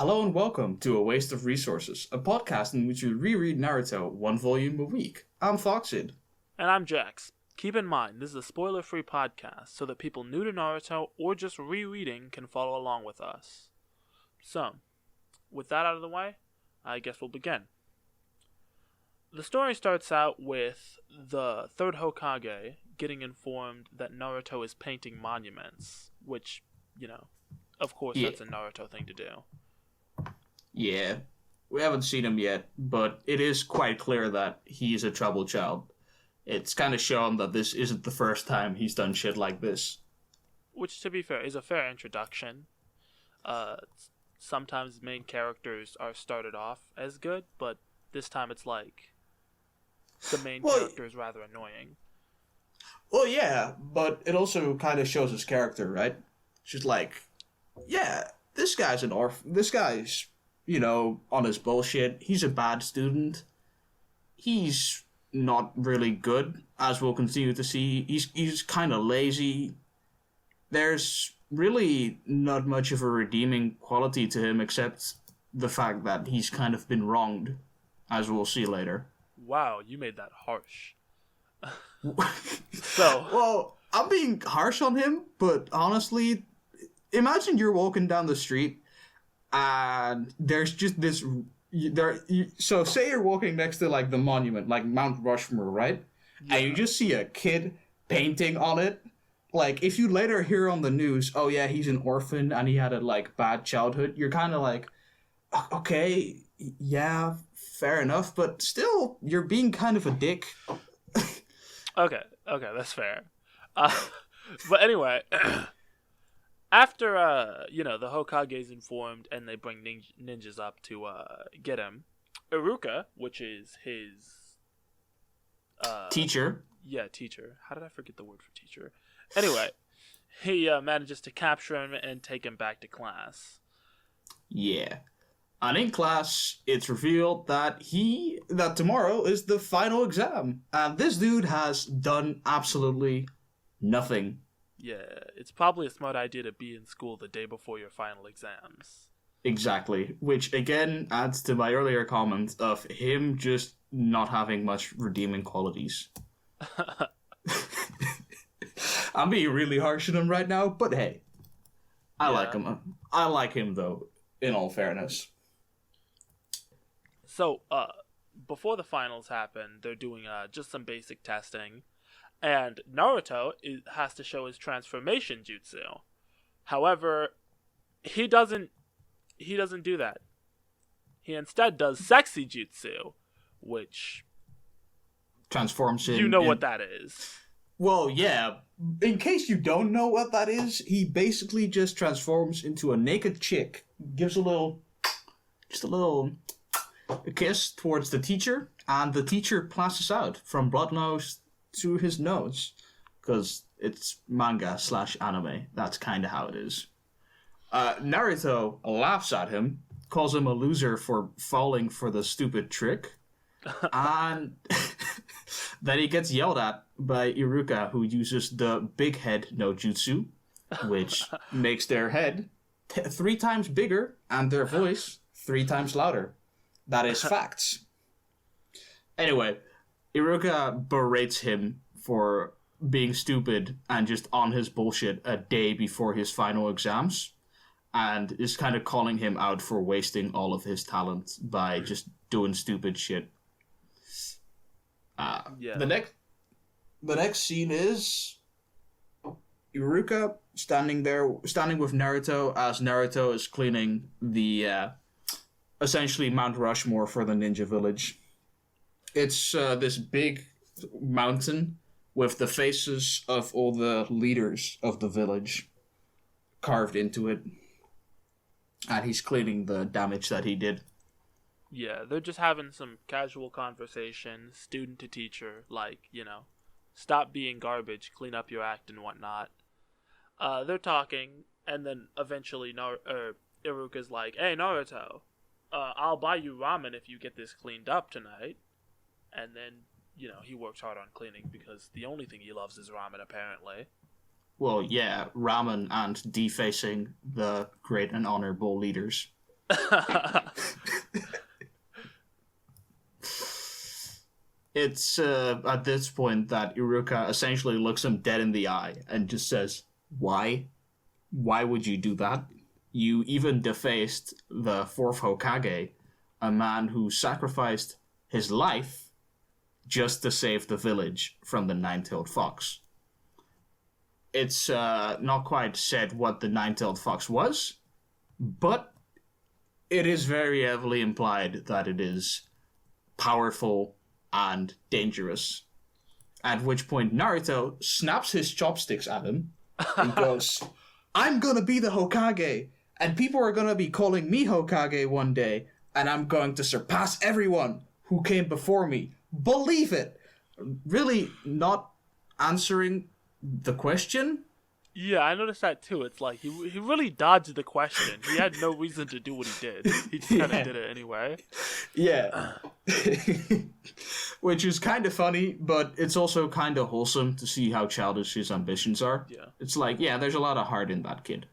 Hello and welcome to A Waste of Resources, a podcast in which we reread Naruto one volume a week. I'm Foxid. And I'm Jax. Keep in mind, this is a spoiler-free podcast so that people new to Naruto or just rereading can follow along with us. So, with that out of the way, I guess we'll begin. The story starts out with the third Hokage getting informed that Naruto is painting monuments, which, of course that's a Naruto thing to do. Yeah, we haven't seen him yet, but it is quite clear that he's a troubled child. It's kind of shown that this isn't the first time he's done shit like this. Which, to be fair, is a fair introduction. Sometimes main characters are started off as good, but this time it's like the main character is rather annoying. Well, yeah, but it also kind of shows his character, right? She's like, yeah, this guy's an orphan. This guy's, on his bullshit. He's a bad student. He's not really good, as we'll continue to see. He's kind of lazy. There's really not much of a redeeming quality to him except the fact that he's kind of been wronged, as we'll see later. Wow, you made that harsh. Well, I'm being harsh on him, but honestly, imagine you're walking down the street and there's just this... So say you're walking next to, the monument, like Mount Rushmore, right? Yeah. And you just see a kid painting on it. If you later hear on the news, oh yeah, he's an orphan and he had a, bad childhood, you're kind of like, okay, yeah, fair enough, but still, you're being kind of a dick. Okay, that's fair. But anyway... After, the Hokage's informed and they bring ninjas up to get him, Iruka, which is his... teacher. Yeah, teacher. How did I forget the word for teacher? Anyway, he manages to capture him and take him back to class. Yeah. And in class, it's revealed that tomorrow is the final exam. And this dude has done absolutely nothing. Yeah, it's probably a smart idea to be in school the day before your final exams. Exactly, which again adds to my earlier comment of him just not having much redeeming qualities. I'm being really harsh on him right now, but hey, I like him. I like him though, in all fairness. So, before the finals happen, they're doing just some basic testing. And Naruto has to show his transformation jutsu. However, he doesn't do that. He instead does sexy jutsu, which transforms him. You know what that is. Well, yeah. In case you don't know what that is, he basically just transforms into a naked chick, gives a kiss towards the teacher, and the teacher passes out from blood nose to his nose, because it's manga/anime. That's kind of how it is. Naruto laughs at him, calls him a loser for falling for the stupid trick, and then he gets yelled at by Iruka, who uses the big head no jutsu, which makes their head 3 times bigger and their voice 3 times louder. That is facts. Anyway, Iruka berates him for being stupid and just on his bullshit a day before his final exams, and is kind of calling him out for wasting all of his talent by just doing stupid shit. The next scene is Iruka standing with Naruto as Naruto is cleaning the essentially Mount Rushmore for the ninja village. It's this big mountain with the faces of all the leaders of the village carved into it. And he's cleaning the damage that he did. Yeah, they're just having some casual conversation, student to teacher, stop being garbage, clean up your act and whatnot. They're talking, and then eventually Iruka's like, hey, Naruto, I'll buy you ramen if you get this cleaned up tonight. And then, he works hard on cleaning because the only thing he loves is ramen, apparently. Well, yeah, ramen and defacing the great and honorable leaders. It's at this point that Iruka essentially looks him dead in the eye and just says, "Why? Why would you do that? You even defaced the fourth Hokage, a man who sacrificed his life just to save the village from the nine-tailed fox." It's not quite said what the nine-tailed fox was, but it is very heavily implied that it is powerful and dangerous. At which point Naruto snaps his chopsticks at him and goes, "I'm gonna be the Hokage, and people are gonna be calling me Hokage one day, and I'm going to surpass everyone who came before me. Believe it!" Really not answering the question. Yeah, I noticed that too. It's like he really dodged the question. He had no reason to do what he did. He just kind of did it anyway. Yeah. Which is kind of funny, but it's also kind of wholesome to see how childish his ambitions are. Yeah. It's like, yeah, there's a lot of heart in that kid.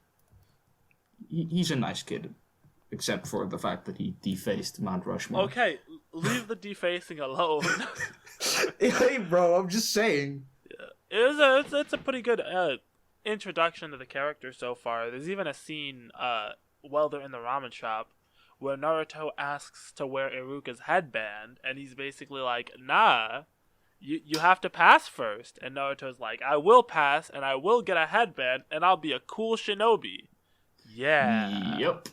He's a nice kid, except for the fact that he defaced Mount Rushmore. Okay, leave the defacing alone. Hey, bro, I'm just saying. It's a pretty good introduction to the character so far. There's even a scene while they're in the ramen shop where Naruto asks to wear Iruka's headband, and he's basically like, "Nah, you have to pass first." And Naruto's like, "I will pass, and I will get a headband, and I'll be a cool shinobi." Yeah. Yep.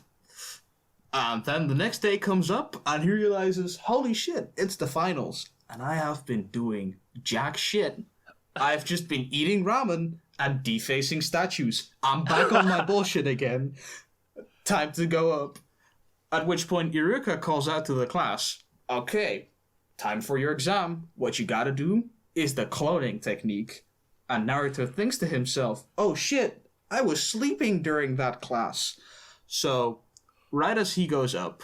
And then the next day comes up, and he realizes, holy shit, it's the finals, and I have been doing jack shit. I've just been eating ramen and defacing statues. I'm back on my bullshit again. Time to go up. At which point Iruka calls out to the class, "Okay, time for your exam. What you gotta do is the cloning technique." And Naruto thinks to himself, "Oh shit, I was sleeping during that class." So, right as he goes up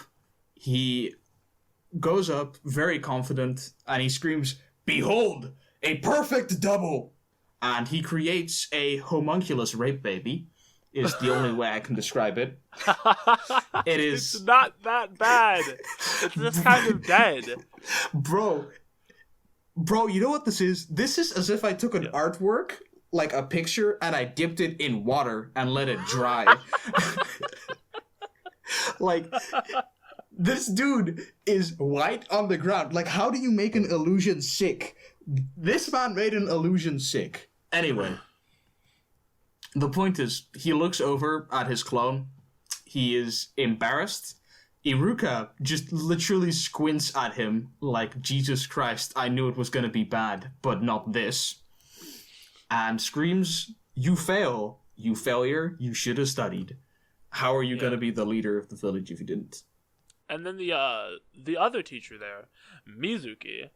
very confident, and he screams, "Behold, a perfect double!" And he creates a homunculus rape baby, is the only way I can describe it. It is... It's not that bad. It's just kind of dead. Bro, you know what this is? This is as if I took an artwork, like a picture, and I dipped it in water and let it dry. Like, this dude is white on the ground. Like, how do you make an illusion sick? This man made an illusion sick. Anyway, the point is, he looks over at his clone. He is embarrassed. Iruka just literally squints at him like, "Jesus Christ, I knew it was going to be bad, but not this." And screams, "You fail. You failure. You should have studied. How are you going to be the leader of the village if you didn't?" And then the other teacher there, Mizuki,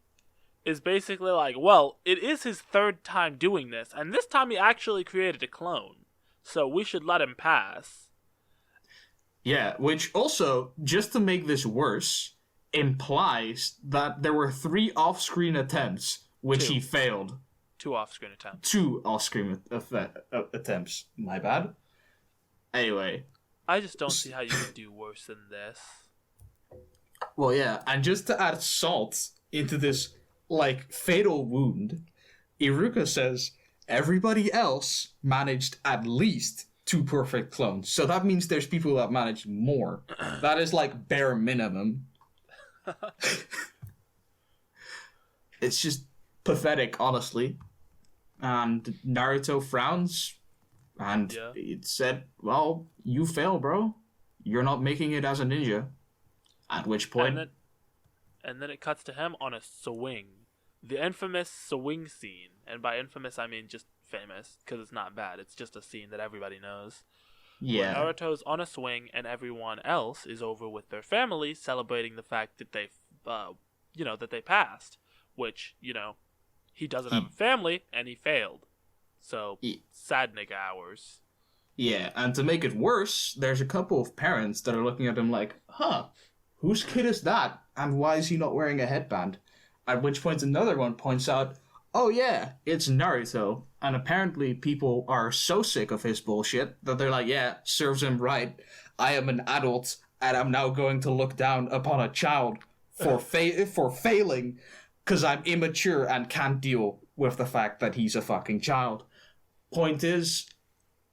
is basically like, well, it is his third time doing this, and this time he actually created a clone, so we should let him pass. Yeah, which also, just to make this worse, implies that there were 3 off-screen attempts, which he failed. 2 off-screen attempts. 2 off-screen attempts. My bad. Anyway. I just don't see how you could do worse than this. Well, yeah, and just to add salt into this, like, fatal wound, Iruka says everybody else managed at least 2 perfect clones. So that means there's people that managed more. That is, like, bare minimum. It's just pathetic, honestly. And Naruto frowns, and it said, "Well, you fail, bro. You're not making it as a ninja." At which point... And then it cuts to him on a swing. The infamous swing scene. And by infamous, I mean just famous, because it's not bad. It's just a scene that everybody knows. Yeah. Where Naruto's on a swing, and everyone else is over with their family, celebrating the fact that they, that they passed. Which, he doesn't have a family, and he failed. So, sad nigga hours. Yeah, and to make it worse, there's a couple of parents that are looking at him like, whose kid is that? And why is he not wearing a headband? At which point another one points out, oh yeah, it's Naruto. And apparently people are so sick of his bullshit that they're like, yeah, serves him right. I am an adult. and I'm now going to look down upon a child for failing because I'm immature and can't deal with the fact that he's a fucking child. Point is,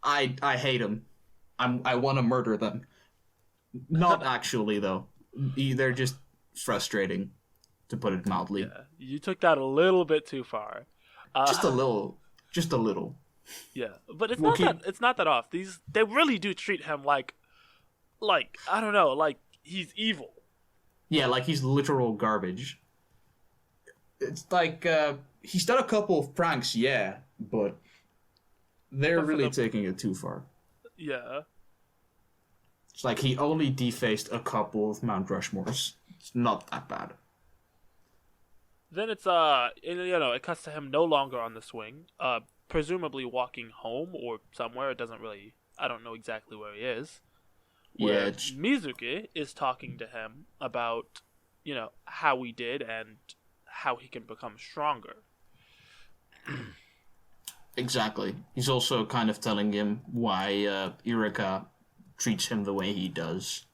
I hate him. I want to murder them. Not actually, though. They're just frustrating, to put it mildly. Yeah, you took that a little bit too far. Just a little. Just a little. Yeah, but it's not that off. They really do treat him like I don't know, like he's evil. Yeah, like he's literal garbage. It's like he's done a couple of pranks, yeah, but they're really taking it too far. Yeah. It's like he only defaced a couple of Mount Rushmores. It's not that bad. Then it's it cuts to him no longer on the swing, presumably walking home or somewhere. It doesn't really, I don't know exactly where he is. Where Mizuki is talking to him about, how he did and how he can become stronger. Exactly. He's also kind of telling him why Irika treats him the way he does.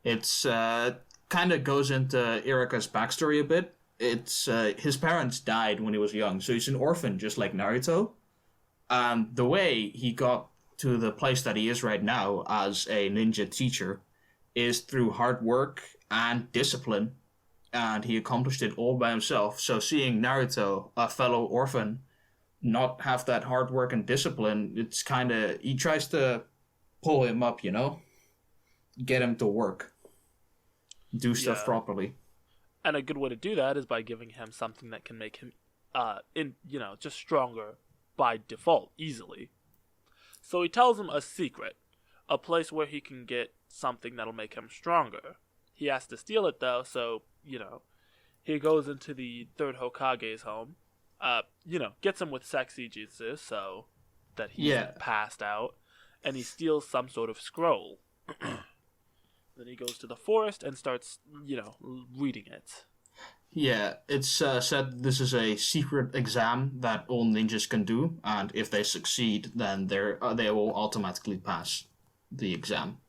It's kind of goes into Irika's backstory a bit. It's his parents died when he was young, so he's an orphan just like Naruto. And the way he got to the place that he is right now as a ninja teacher is through hard work and discipline. And he accomplished it all by himself. So seeing Naruto, a fellow orphan, not have that hard work and discipline, it's kind of, he tries to pull him up, get him to work, do stuff properly. And a good way to do that is by giving him something that can make him just stronger by default easily. So he tells him a secret, a place where he can get something that'll make him stronger. He has to steal it though, so he goes into the third Hokage's home, gets him with sexy jutsu so that he's passed out, and he steals some sort of scroll. Then he goes to the forest and starts, reading it. Yeah, it's said this is a secret exam that all ninjas can do, and if they succeed, then they will automatically pass the exam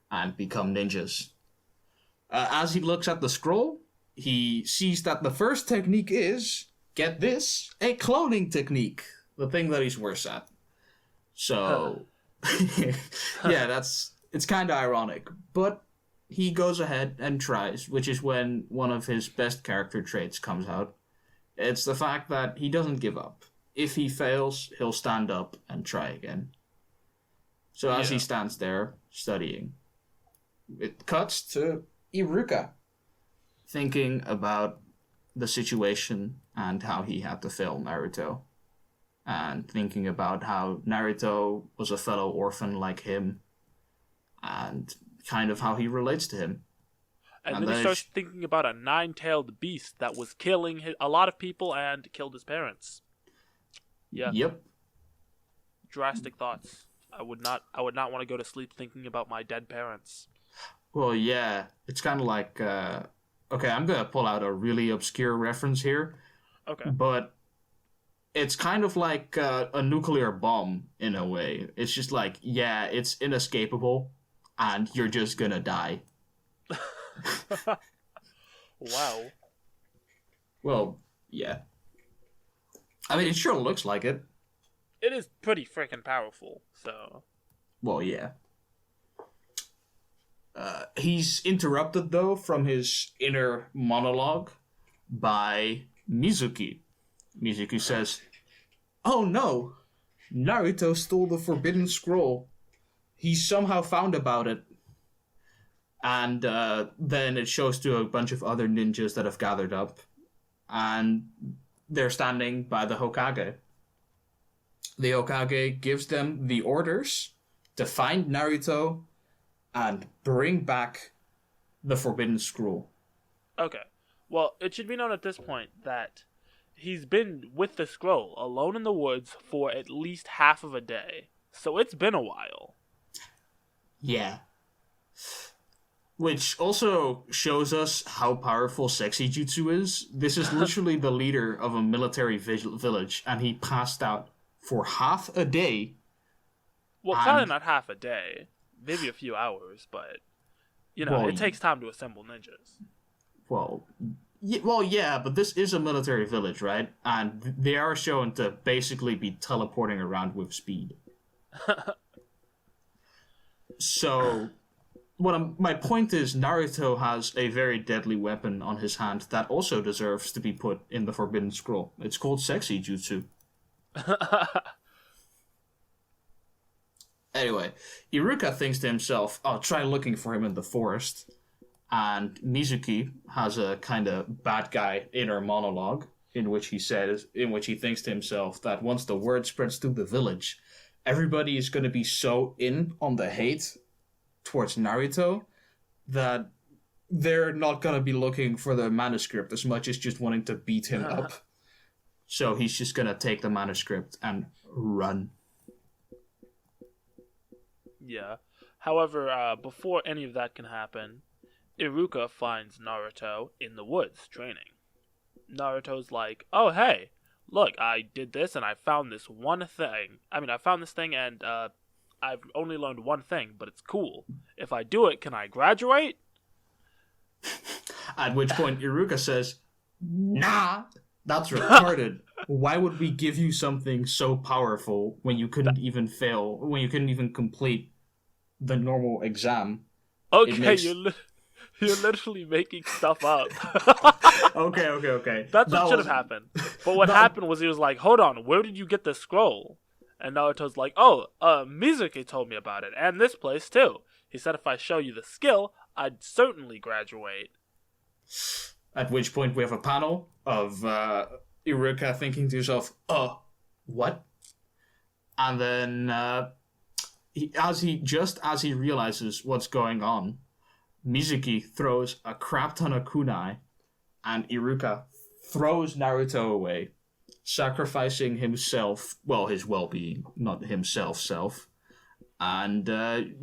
and become ninjas. As he looks at the scroll, he sees that the first technique is, get this, a cloning technique. The thing that he's worse at. So, yeah, it's kind of ironic. But he goes ahead and tries, which is when one of his best character traits comes out. It's the fact that he doesn't give up. If he fails, he'll stand up and try again. So as he stands there, studying, it cuts to Iruka, thinking about the situation and how he had to fail Naruto. And thinking about how Naruto was a fellow orphan like him. And kind of how he relates to him. And then he starts thinking about a 9-tailed beast that was killing a lot of people and killed his parents. Yeah. Yep. Drastic thoughts. I would not want to go to sleep thinking about my dead parents. Well, yeah. It's kind of like... okay, I'm going to pull out a really obscure reference here. Okay. But it's kind of like a nuclear bomb, in a way. It's just like, yeah, it's inescapable, and you're just going to die. Wow. Well, yeah. I mean, it sure looks like it. It is pretty freaking powerful, so... Well, yeah. He's interrupted, though, from his inner monologue by Mizuki. Mizuki says, "Oh no! Naruto stole the Forbidden Scroll. He somehow found about it." And then it shows to a bunch of other ninjas that have gathered up. And they're standing by the Hokage. The Hokage gives them the orders to find Naruto and bring back the Forbidden Scroll. Okay. Well, it should be known at this point that he's been with the scroll alone in the woods for at least half of a day. So it's been a while. Yeah. Which also shows us how powerful Sexy Jutsu is. This is literally the leader of a military village, and he passed out for half a day. Well, probably not half a day. maybe a few hours, but Well, it takes time to assemble ninjas. Well, yeah, but this is a military village, right? And they are shown to basically be teleporting around with speed. So, my point is, Naruto has a very deadly weapon on his hand that also deserves to be put in the Forbidden Scroll. It's called Sexy Jutsu. Anyway, Iruka thinks to himself, "I'll try looking for him in the forest." And Mizuki has a kind of bad guy inner monologue in which he thinks to himself that once the word spreads through the village, everybody is going to be so in on the hate towards Naruto that they're not going to be looking for the manuscript as much as just wanting to beat him up. So he's just going to take the manuscript and run. Yeah. However, before any of that can happen, Iruka finds Naruto in the woods training. Naruto's like, "Oh, hey, look, I did this and I found this one thing. I found this thing and I've only learned one thing, but it's cool. If I do it, can I graduate?" At which point Iruka says, "Nah, that's retarded. Why would we give you something so powerful when you couldn't even complete the normal exam?" Okay, you're literally making stuff up. Okay. That's what should have happened. But what happened was he was like, "Hold on, where did you get the scroll?" And Naruto's like, "Oh, Mizuki told me about it, and this place too. He said if I show you the skill, I'd certainly graduate." At which point we have a panel of Iruka thinking to herself, what?" And then as he realizes what's going on, Mizuki throws a crap ton of kunai, and Iruka throws Naruto away, sacrificing himself, his well-being, not himself, and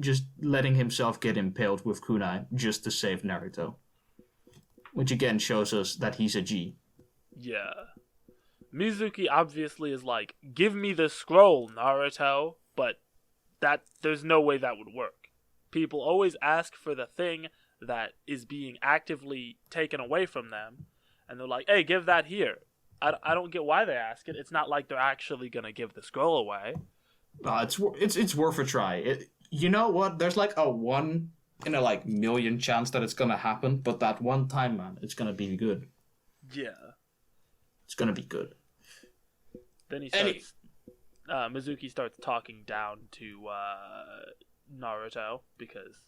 just letting himself get impaled with kunai just to save Naruto. Which again shows us that he's a G. Yeah. Mizuki obviously is like, "Give me the scroll, Naruto," but there's no way that would work. People always ask for the thing that is being actively taken away from them, and they're like, "Hey, give that here." I don't get why they ask it. It's not like they're actually gonna give the scroll away. It's worth a try. You know what? There's like a 1 in a million chance that it's gonna happen, but that one time, man, it's gonna be good. Yeah. It's gonna be good. Then Mizuki starts talking down to Naruto because,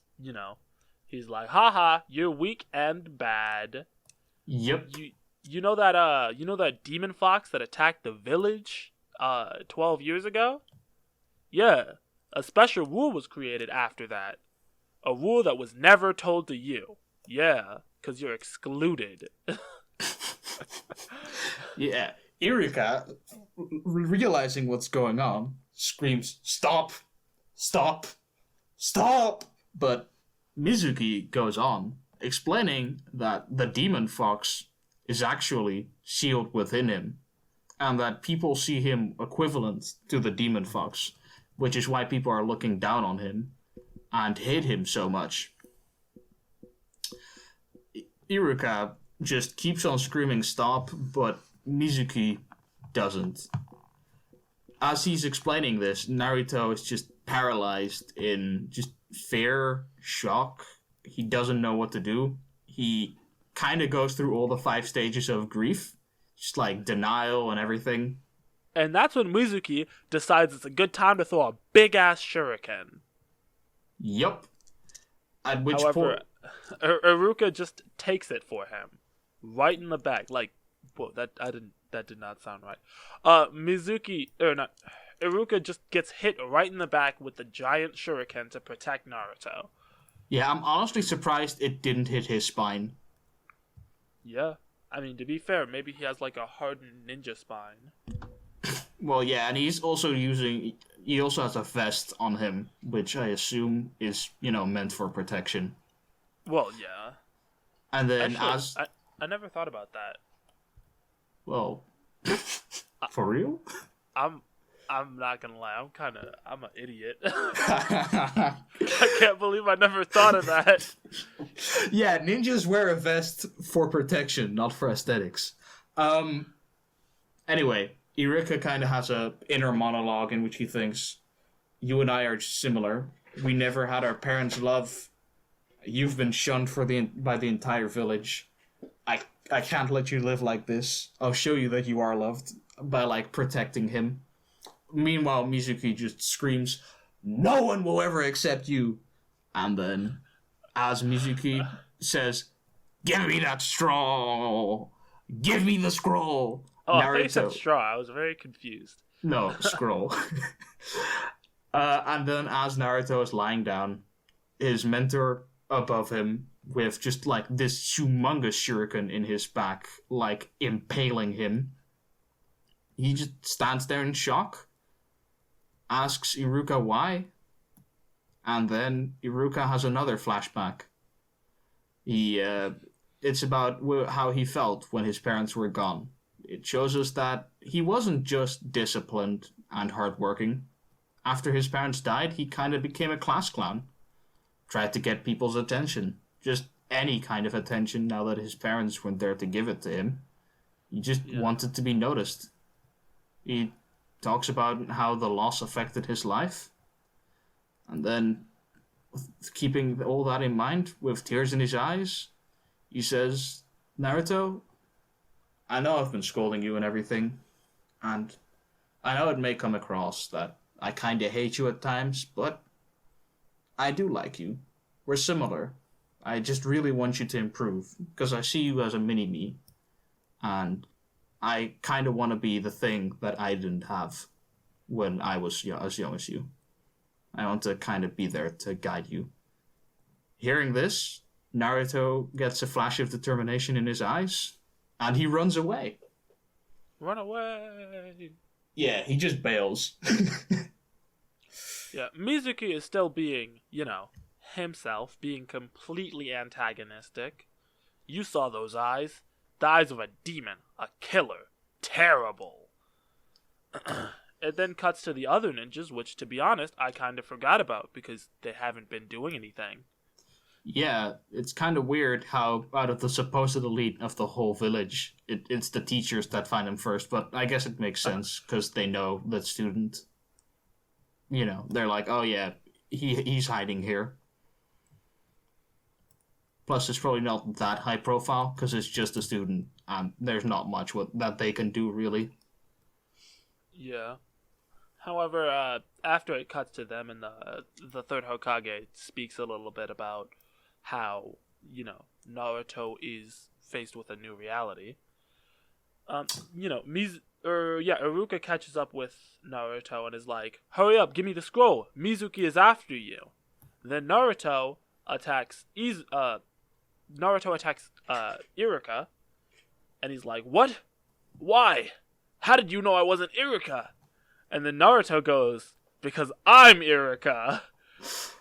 he's like, "Haha, you're weak and bad." Yep. You know that demon fox that attacked the village 12 years ago? Yeah, a special rule was created after that. A rule that was never told to you. Yeah, because you're excluded. Yeah. Iruka, realizing what's going on, screams, "Stop! Stop! Stop!" But Mizuki goes on, explaining that the demon fox is actually sealed within him, and that people see him equivalent to the demon fox, which is why people are looking down on him and hate him so much. Iruka just keeps on screaming "stop," but Mizuki doesn't. As he's explaining this, Naruto is just paralyzed in just fear, shock. He doesn't know what to do. He kind of goes through all the 5 stages of grief, just denial and everything. And that's when Mizuki decides it's a good time to throw a big-ass shuriken. Yup. At which point Iruka just takes it for him. Right in the back. That did not sound right. Iruka just gets hit right in the back with the giant shuriken to protect Naruto. Yeah, I'm honestly surprised it didn't hit his spine. Yeah. To be fair, maybe he has a hardened ninja spine. Well, yeah, and he also has a vest on him, which I assume is, meant for protection. Well, yeah. And then I never thought about that. Well, for real? I'm I'm not gonna lie. I'm an idiot. I can't believe I never thought of that. Yeah, ninjas wear a vest for protection, not for aesthetics. Anyway, Iruka kind of has a inner monologue in which he thinks, you and I are similar. We never had our parents' love. You've been shunned by the entire village. I can't let you live like this. I'll show you that you are loved by, like, protecting him. Meanwhile, Mizuki just screams, no one will ever accept you. And then, as Mizuki says, give me that straw. Give me the scroll. Oh, I thought you said straw. I was very confused. No, scroll. And then, as Naruto is lying down, his mentor above him, with just, like, this humongous shuriken in his back, like, impaling him, he just stands there in shock, asks Iruka why, and then Iruka has another flashback. It's about how he felt when his parents were gone. It shows us that he wasn't just disciplined and hardworking. After his parents died, he kind of became a class clown. Tried to get people's attention. Just any kind of attention now that his parents weren't there to give it to him. He just wanted to be noticed. He talks about how the loss affected his life. And then, keeping all that in mind, with tears in his eyes, he says, Naruto, I know I've been scolding you and everything, and I know it may come across that I kinda hate you at times, but I do like you. We're similar. I just really want you to improve, because I see you as a mini-me, and I kind of want to be the thing that I didn't have when I was as young as you. I want to kind of be there to guide you. Hearing this, Naruto gets a flash of determination in his eyes, and he runs away. Run away! Yeah, he just bails. Yeah, Mizuki is still being, himself, being completely antagonistic. You saw those eyes. The eyes of a demon, a killer. Terrible. It then cuts to the other ninjas, which, to be honest, I kind of forgot about because they haven't been doing anything. Yeah, it's kind of weird how out of the supposed elite of the whole village, it's the teachers that find him first, but I guess it makes sense because they know that student. They're like, oh yeah, he's hiding here. Plus, it's probably not that high profile because it's just a student, and there's not much that they can do, really. Yeah. However, after it cuts to them, and the third Hokage speaks a little bit about how, Naruto is faced with a new reality. Iruka catches up with Naruto and is like, hurry up, give me the scroll. Mizuki is after you. Then Naruto attacks Iruka, and he's like, what? Why? How did you know I wasn't Iruka? And then Naruto goes, because I'm Iruka.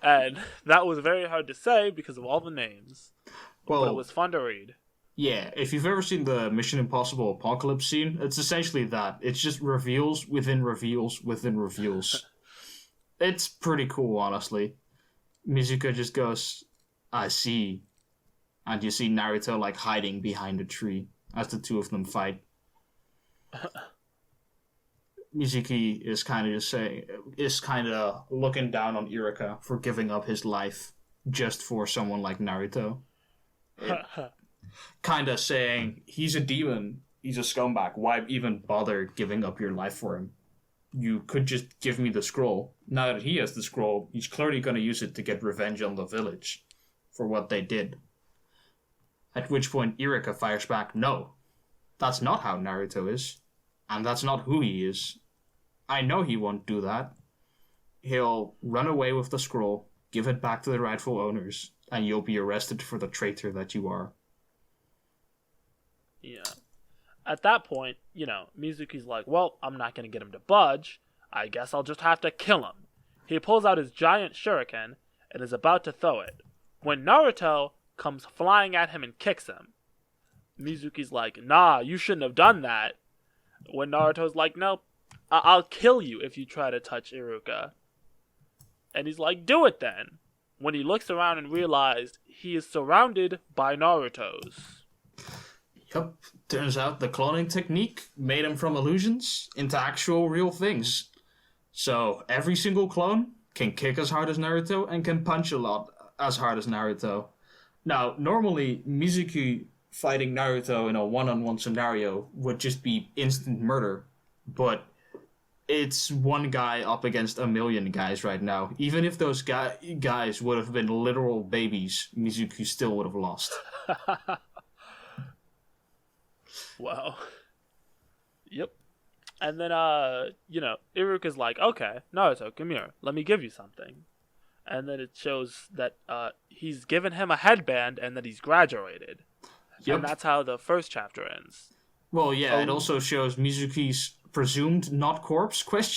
And that was very hard to say because of all the names. But it was fun to read. Yeah, if you've ever seen the Mission Impossible Apocalypse scene, it's essentially that. It's just reveals within reveals within reveals. It's pretty cool, honestly. Mizuka just goes, I see. And you see Naruto, like, hiding behind a tree as the two of them fight. Mizuki is kind of looking down on Iruka for giving up his life just for someone like Naruto. Kind of saying, he's a demon, he's a scumbag, why even bother giving up your life for him? You could just give me the scroll. Now that he has the scroll, he's clearly going to use it to get revenge on the village for what they did. At which point Iruka fires back, no, that's not how Naruto is, and that's not who he is. I know he won't do that. He'll run away with the scroll, give it back to the rightful owners, and you'll be arrested for the traitor that you are. Yeah. At that point, Mizuki's like, well, I'm not going to get him to budge. I guess I'll just have to kill him. He pulls out his giant shuriken and is about to throw it, when Naruto comes flying at him and kicks him. Mizuki's like, nah, you shouldn't have done that. When Naruto's like, nope, I'll kill you if you try to touch Iruka. And he's like, do it then. When he looks around and realized he is surrounded by Narutos. Yep. Turns out the cloning technique made him from illusions into actual real things. So every single clone can kick as hard as Naruto and can punch a lot as hard as Naruto. Now, normally, Mizuki fighting Naruto in a one-on-one scenario would just be instant murder. But it's one guy up against a million guys right now. Even if those guys would have been literal babies, Mizuki still would have lost. Wow. Yep. And then, Iruka's like, okay, Naruto, come here. Let me give you something. And then it shows that he's given him a headband and that he's graduated. Yep. And that's how the first chapter ends. Well, yeah, it also shows Mizuki's presumed not corpse, ? Because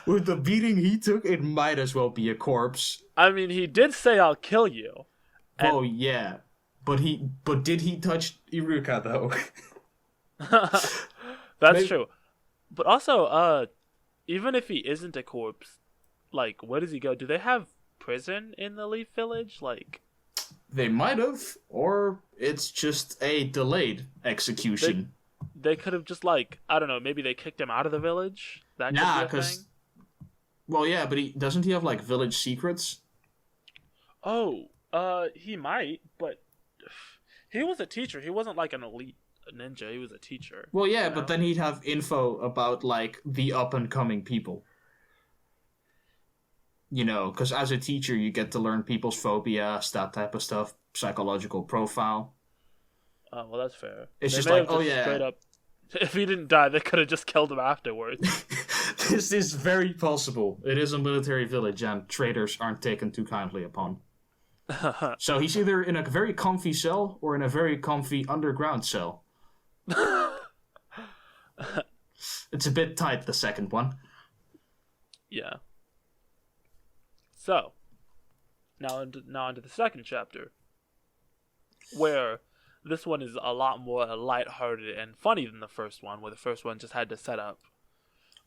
with the beating he took, it might as well be a corpse. I mean, he did say, I'll kill you. Oh, yeah. But did he touch Iruka, though? That's true. But also, even if he isn't a corpse, like, where does he go? Do they have prison in the Leaf Village? Like, they might have, or it's just a delayed execution. They could have just, like, I don't know, maybe they kicked him out of the village? That could be a thing? Well, yeah, but doesn't he have, like, village secrets? Oh, he might, but he was a teacher. He wasn't, like, an elite ninja. He was a teacher. Well, yeah, but then he'd have info about, like, the up-and-coming people. You know, because as a teacher, you get to learn people's phobias, that type of stuff, psychological profile. Oh, well, that's fair. It's just like, oh, yeah. Straight up, if he didn't die, they could have just killed him afterwards. This is very possible. It is a military village, and traitors aren't taken too kindly upon. So he's either in a very comfy cell or in a very comfy underground cell. It's a bit tight, the second one. Yeah. So, now into the second chapter, where this one is a lot more lighthearted and funny than the first one, where the first one just had to set up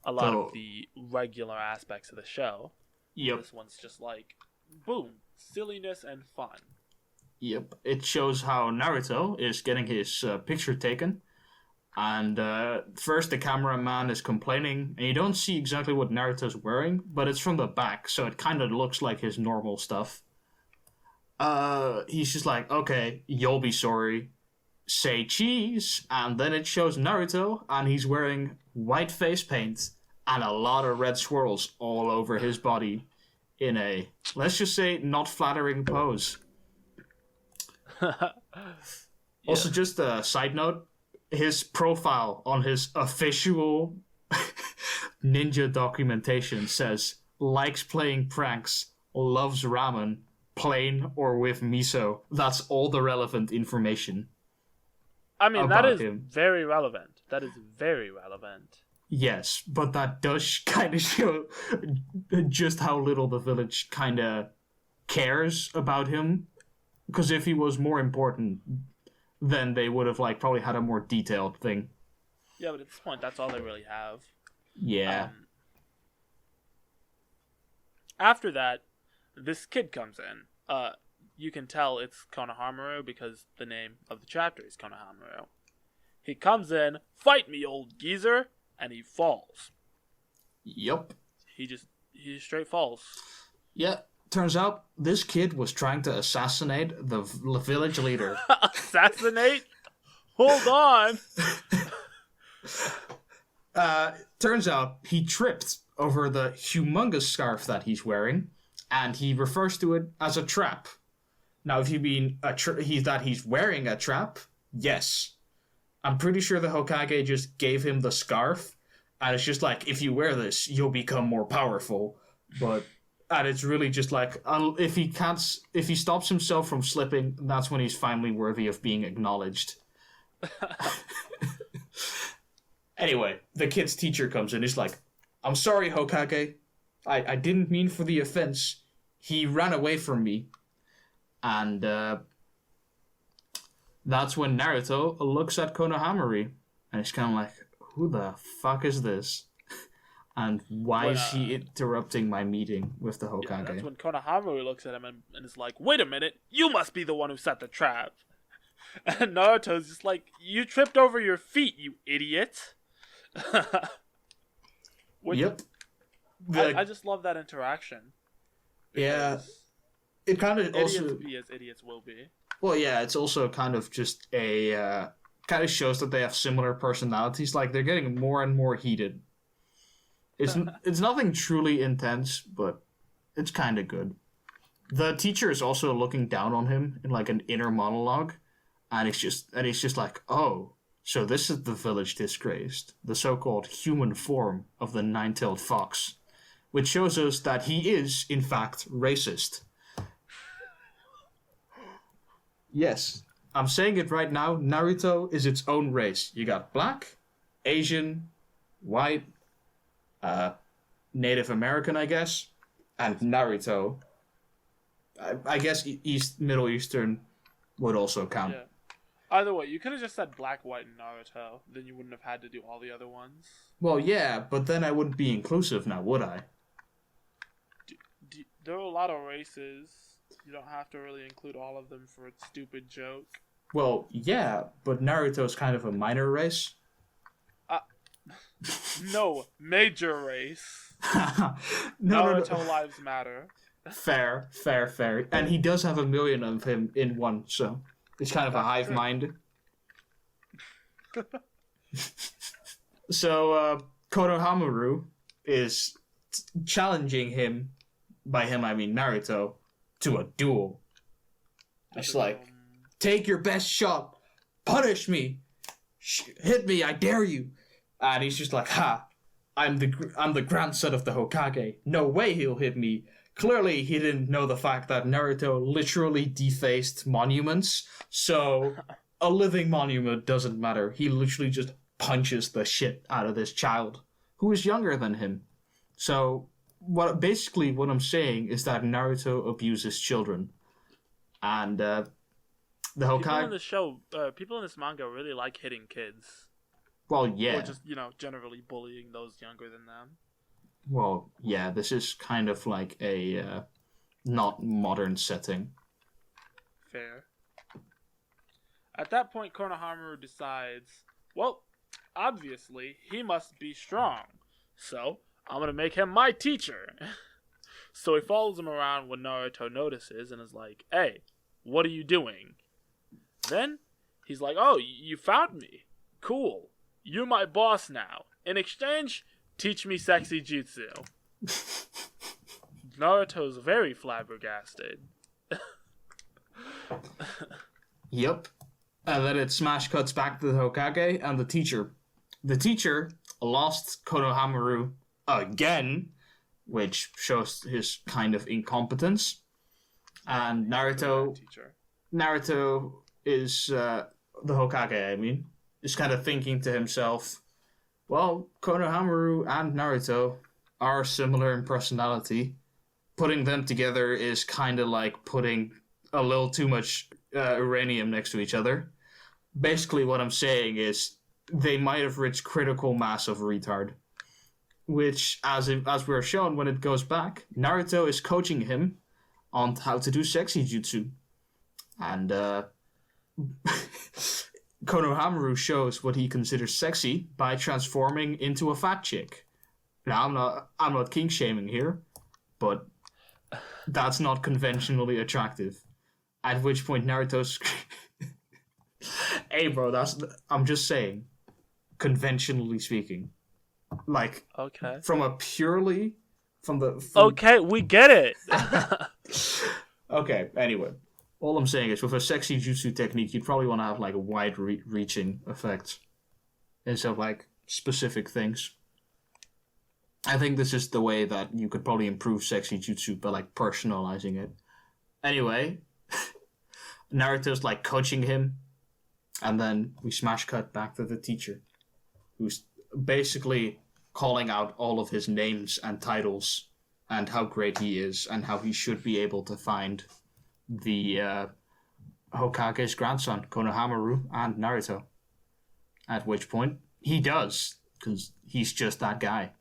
a lot of the regular aspects of the show. Yep. This one's just like, boom, silliness and fun. Yep. It shows how Naruto is getting his picture taken. And first the cameraman is complaining, and you don't see exactly what Naruto's wearing, but it's from the back, so it kind of looks like his normal stuff. He's just like, okay, you'll be sorry. Say cheese. And then it shows Naruto, and he's wearing white face paint and a lot of red swirls all over his body in a, let's just say, not flattering pose. Also, just a side note, his profile on his official ninja documentation says, likes playing pranks, loves ramen, plain or with miso. That's all the relevant information. I mean, that is very relevant. That is very relevant. Yes, but that does kind of show just how little the village kind of cares about him. Because if he was more important, then they would have like probably had a more detailed thing. Yeah, but at this point, that's all they really have. Yeah. After that, this kid comes in. You can tell it's Konohamaru because the name of the chapter is Konohamaru. He comes in, fight me, old geezer, and he falls. Yep. He straight falls. Yeah. Turns out this kid was trying to assassinate the village leader. Assassinate? Hold on. Turns out he tripped over the humongous scarf that he's wearing, and he refers to it as a trap. Now, if you mean that he's wearing a trap, yes. I'm pretty sure the Hokage just gave him the scarf, and it's just like, if you wear this, you'll become more powerful. And it's really just like, if he stops himself from slipping, that's when he's finally worthy of being acknowledged. Anyway, the kid's teacher comes in. He's like, I'm sorry, Hokage. I didn't mean for the offense. He ran away from me. And that's when Naruto looks at Konohamaru. And he's kind of like, who the fuck is this? And why is he interrupting my meeting with the Hokage? Yeah, that's when Konohamaru looks at him and is like, wait a minute, you must be the one who set the trap. And Naruto's just like, you tripped over your feet, you idiot. Yep. I just love that interaction. Yeah. It kind of idiots also... be as idiots will be. Well, yeah, it's also kind of just a... kind of shows that they have similar personalities. Like, they're getting more and more heated. It's nothing truly intense, but it's kind of good. The teacher is also looking down on him in, like, an inner monologue. And he's just like, oh, so this is the village disgraced, the so-called human form of the nine-tailed fox, which shows us that he is, in fact, racist. Yes, I'm saying it right now, Naruto is its own race. You got black, Asian, white, Native American, I guess, and Naruto. I guess Middle Eastern would also count. Yeah. Either way, you could have just said black, white, and Naruto. Then you wouldn't have had to do all the other ones. Well, yeah, but then I wouldn't be inclusive now, would I? There are a lot of races. You don't have to really include all of them for a stupid joke. Well, yeah, but Naruto's kind of a minor race. No, major race. Naruto lives matter. Fair. And he does have 1 million of him in one, so it's kind of a hive mind. So, Konohamaru is challenging him, by him I mean Naruto, to a duel. It's like, take your best shot, punish me, hit me, I dare you. And he's just like, ha, I'm the grandson of the Hokage. No way he'll hit me. Clearly, he didn't know the fact that Naruto literally defaced monuments, so a living monument doesn't matter. He literally just punches the shit out of this child, who is younger than him. So, what I'm saying is that Naruto abuses children. And, the Hokage... People in this manga really like hitting kids. Well, yeah. Or just, generally bullying those younger than them. Well, yeah, this is kind of like a not modern setting. Fair. At that point, Konohamaru decides, well, obviously, he must be strong. So, I'm going to make him my teacher. So he follows him around when Naruto notices and is like, hey, what are you doing? Then, he's like, oh, you found me. Cool. You're my boss now. In exchange, teach me sexy jutsu. Naruto's very flabbergasted. Yep. And then it smash cuts back to the Hokage and the teacher. The teacher lost Konohamaru again, which shows his kind of incompetence. And Naruto is, the Hokage, I mean, is kind of thinking to himself, well, Konohamaru and Naruto are similar in personality. Putting them together is kind of like putting a little too much uranium next to each other. Basically, what I'm saying is they might have reached critical mass of retard. Which, as we're shown when it goes back, Naruto is coaching him on how to do sexy jutsu. And Konohamaru shows what he considers sexy by transforming into a fat chick. Now, I'm not kink shaming here, but that's not conventionally attractive. At which point Naruto's hey bro, I'm just saying, conventionally speaking. Like, okay. Okay, we get it. Okay, anyway. All I'm saying is, with a sexy jutsu technique, you'd probably want to have, like, a wide-reaching effect instead of, like, specific things. I think this is the way that you could probably improve sexy jutsu by, like, personalizing it. Anyway, Naruto's, like, coaching him, and then we smash cut back to the teacher, who's basically calling out all of his names and titles and how great he is and how he should be able to find the Hokage's grandson, Konohamaru, and Naruto. At which point, he does. because he's just that guy.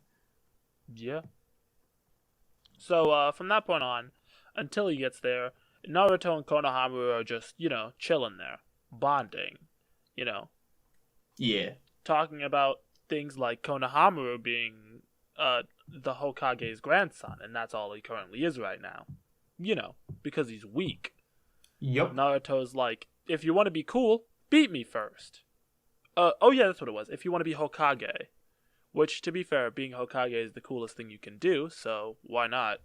Yeah. So, from that point on, until he gets there, Naruto and Konohamaru are just, chilling there, bonding, you know, Yeah. talking about things like Konohamaru being the Hokage's grandson, and that's all he currently is right now. Because he's weak. Yep. Naruto's like, if you want to be cool, beat me first. Oh yeah, that's what it was. If you want to be Hokage. Which, to be fair, being Hokage is the coolest thing you can do, so why not?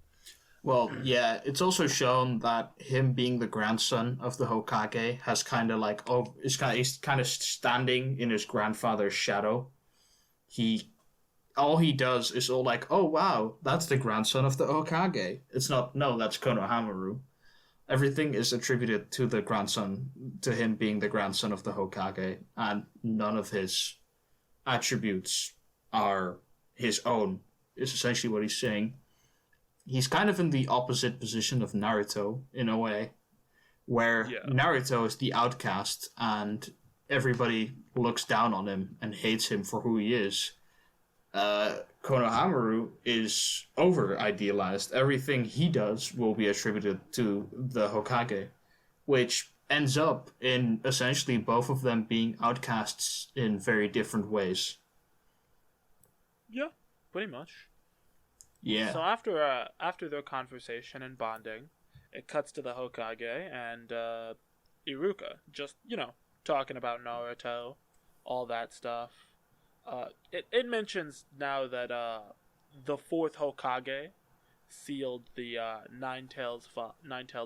Well, yeah, it's also shown that him being the grandson of the Hokage has kind of like, he's kind of standing in his grandfather's shadow. All he does is all like, oh wow, that's the grandson of the Hokage. It's not, no, that's Konohamaru. Everything is attributed to the grandson, to him being the grandson of the Hokage, and none of his attributes are his own, is essentially what he's saying. He's kind of in the opposite position of Naruto, in a way, where Naruto is the outcast, and everybody looks down on him and hates him for who he is. Konohamaru is over-idealized. Everything he does will be attributed to the Hokage, which ends up in essentially both of them being outcasts in very different ways. Yeah, pretty much. Yeah. So after their conversation and bonding, it cuts to the Hokage and Iruka, just, talking about Naruto, all that stuff. It mentions now that the fourth Hokage sealed the nine-tailed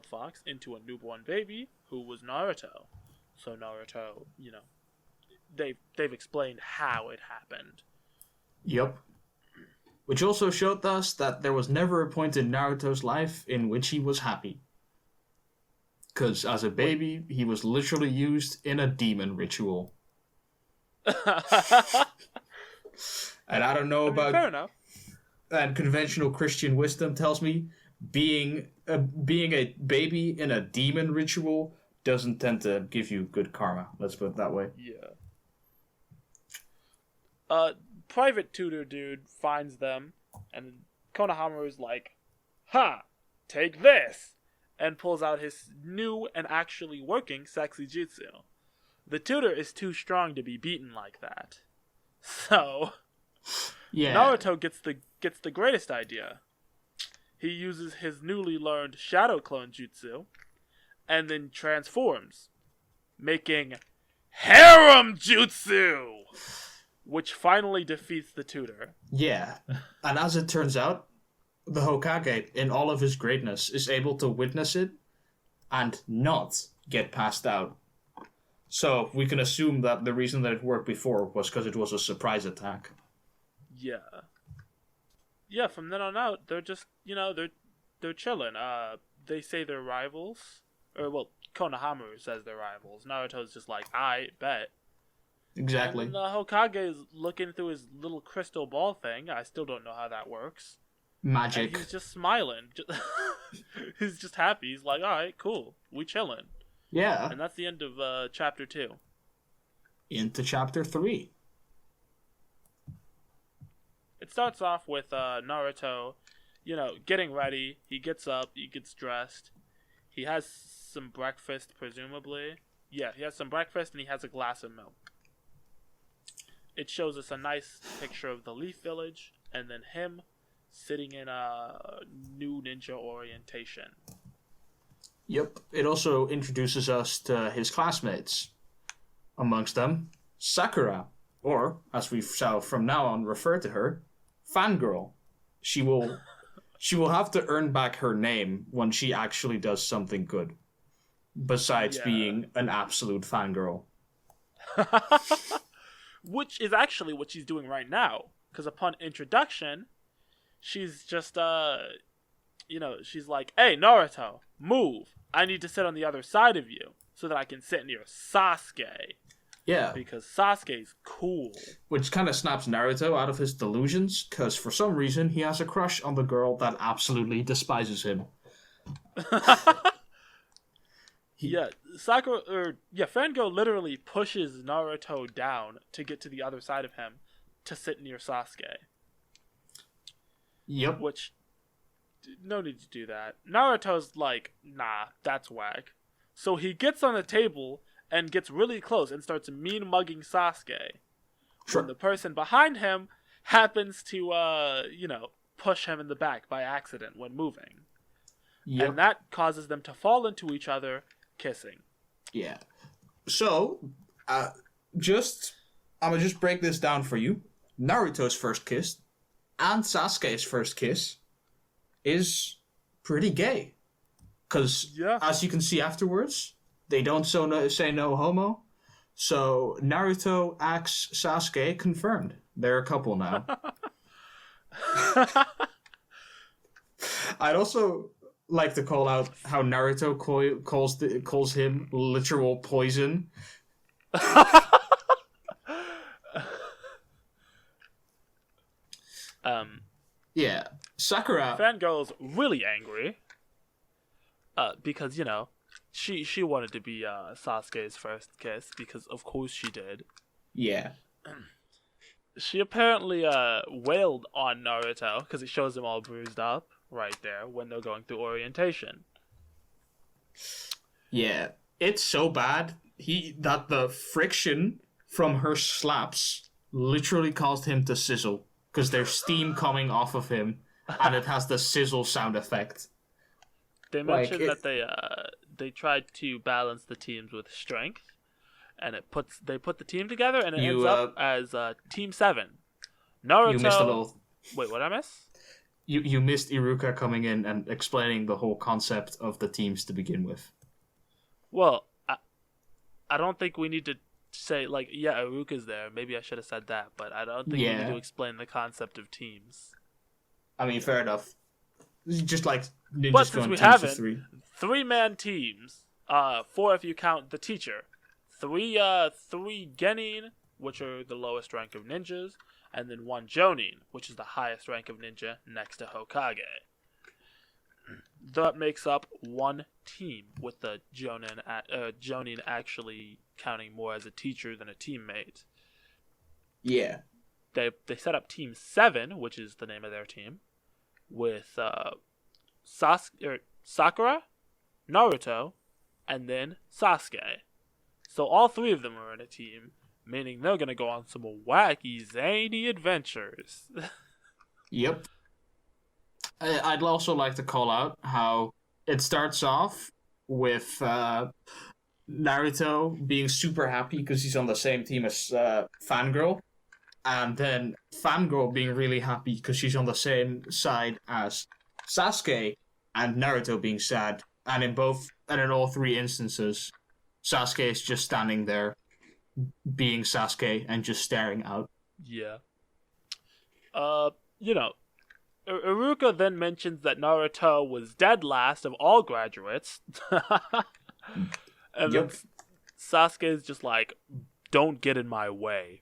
fox into a newborn baby who was Naruto. So Naruto, they've explained how it happened. Yep. Which also showed us that there was never a point in Naruto's life in which he was happy. Because as a baby, he was literally used in a demon ritual. And I don't know about... fair enough. And conventional Christian wisdom tells me being a baby in a demon ritual doesn't tend to give you good karma. Let's put it that way. Yeah. Private tutor dude finds them, and Konohamaru's like, "Ha! Take this!" and pulls out his new and actually working sexy jutsu. The tutor is too strong to be beaten like that. So, Naruto gets the greatest idea. He uses his newly learned shadow clone jutsu, and then transforms, making harem jutsu, which finally defeats the tutor. Yeah, and as it turns out, the Hokage, in all of his greatness, is able to witness it and not get passed out. So we can assume that the reason that it worked before was because it was a surprise attack. Yeah. Yeah, from then on out, they're just, they're chilling. They say they're rivals. Or, well, Konohamaru says they're rivals. Naruto's just like, I bet. Exactly. And the Hokage is looking through his little crystal ball thing. I still don't know how that works. Magic. And he's just smiling. He's just happy. He's like, alright, cool. We chilling. Yeah. And that's the end of chapter 2. Into chapter 3. It starts off with Naruto, getting ready. He gets up, he gets dressed. He has some breakfast, presumably. Yeah, he has some breakfast and he has a glass of milk. It shows us a nice picture of the Leaf Village, and then him sitting in a new ninja orientation. Yep. It also introduces us to his classmates. Amongst them, Sakura, or, as we shall from now on refer to her, Fangirl. She will have to earn back her name when she actually does something good. Besides being an absolute fangirl. Which is actually what she's doing right now. Because upon introduction, she's just, she's like, "Hey, Naruto, move. I need to sit on the other side of you so that I can sit near Sasuke." Yeah. Because Sasuke's cool. Which kind of snaps Naruto out of his delusions, because for some reason he has a crush on the girl that absolutely despises him. Fangirl literally pushes Naruto down to get to the other side of him, to sit near Sasuke. Yep. Which, no need to do that. Naruto's like, nah, that's whack. So he gets on the table and gets really close and starts mean mugging Sasuke. Sure. When the person behind him happens to, push him in the back by accident when moving. Yep. And that causes them to fall into each other, kissing. Yeah. So, I'm gonna just break this down for you. Naruto's first kiss and Sasuke's first kiss is pretty gay. Because, as you can see afterwards, they don't say no homo. So, Naruto acts Sasuke confirmed. They're a couple now. I'd also like to call out how Naruto calls him literal poison. Yeah, Sakura. Fangirl's really angry. Because she wanted to be Sasuke's first kiss because of course she did. Yeah. She apparently wailed on Naruto because it shows him all bruised up right there when they're going through orientation. Yeah, it's so bad that the friction from her slaps literally caused him to sizzle because there's steam coming off of him and it has the sizzle sound effect. They mentioned that they tried to balance the teams with strength, and they put the team together, and it ends up as Team 7. Naruto. You missed a little. Wait, what did I miss? You missed Iruka coming in and explaining the whole concept of the teams to begin with. Well, I don't think we need to say Iruka's there. Maybe I should have said that, but I don't think we need to explain the concept of teams. I mean, fair enough. Just like ninjas but since going we teams of haven't, three. 3-man teams. 4 if you count the teacher. 3 Genin, which are the lowest rank of ninjas, and then 1 Jonin, which is the highest rank of ninja next to Hokage. That makes up 1 team, with the Jonin actually counting more as a teacher than a teammate. Yeah. They set up Team 7, which is the name of their team, with Sakura, Naruto, and then Sasuke. So all 3 of them are in a team, meaning they're going to go on some wacky, zany adventures. Yep. I'd also like to call out how it starts off with Naruto being super happy because he's on the same team as Fangirl, and then Fangirl being really happy because she's on the same side as Sasuke, and Naruto being sad. And in all 3 instances, Sasuke is just standing there, being Sasuke and just staring out. Yeah. Iruka then mentions that Naruto was dead last of all graduates. And then Sasuke is just like, don't get in my way.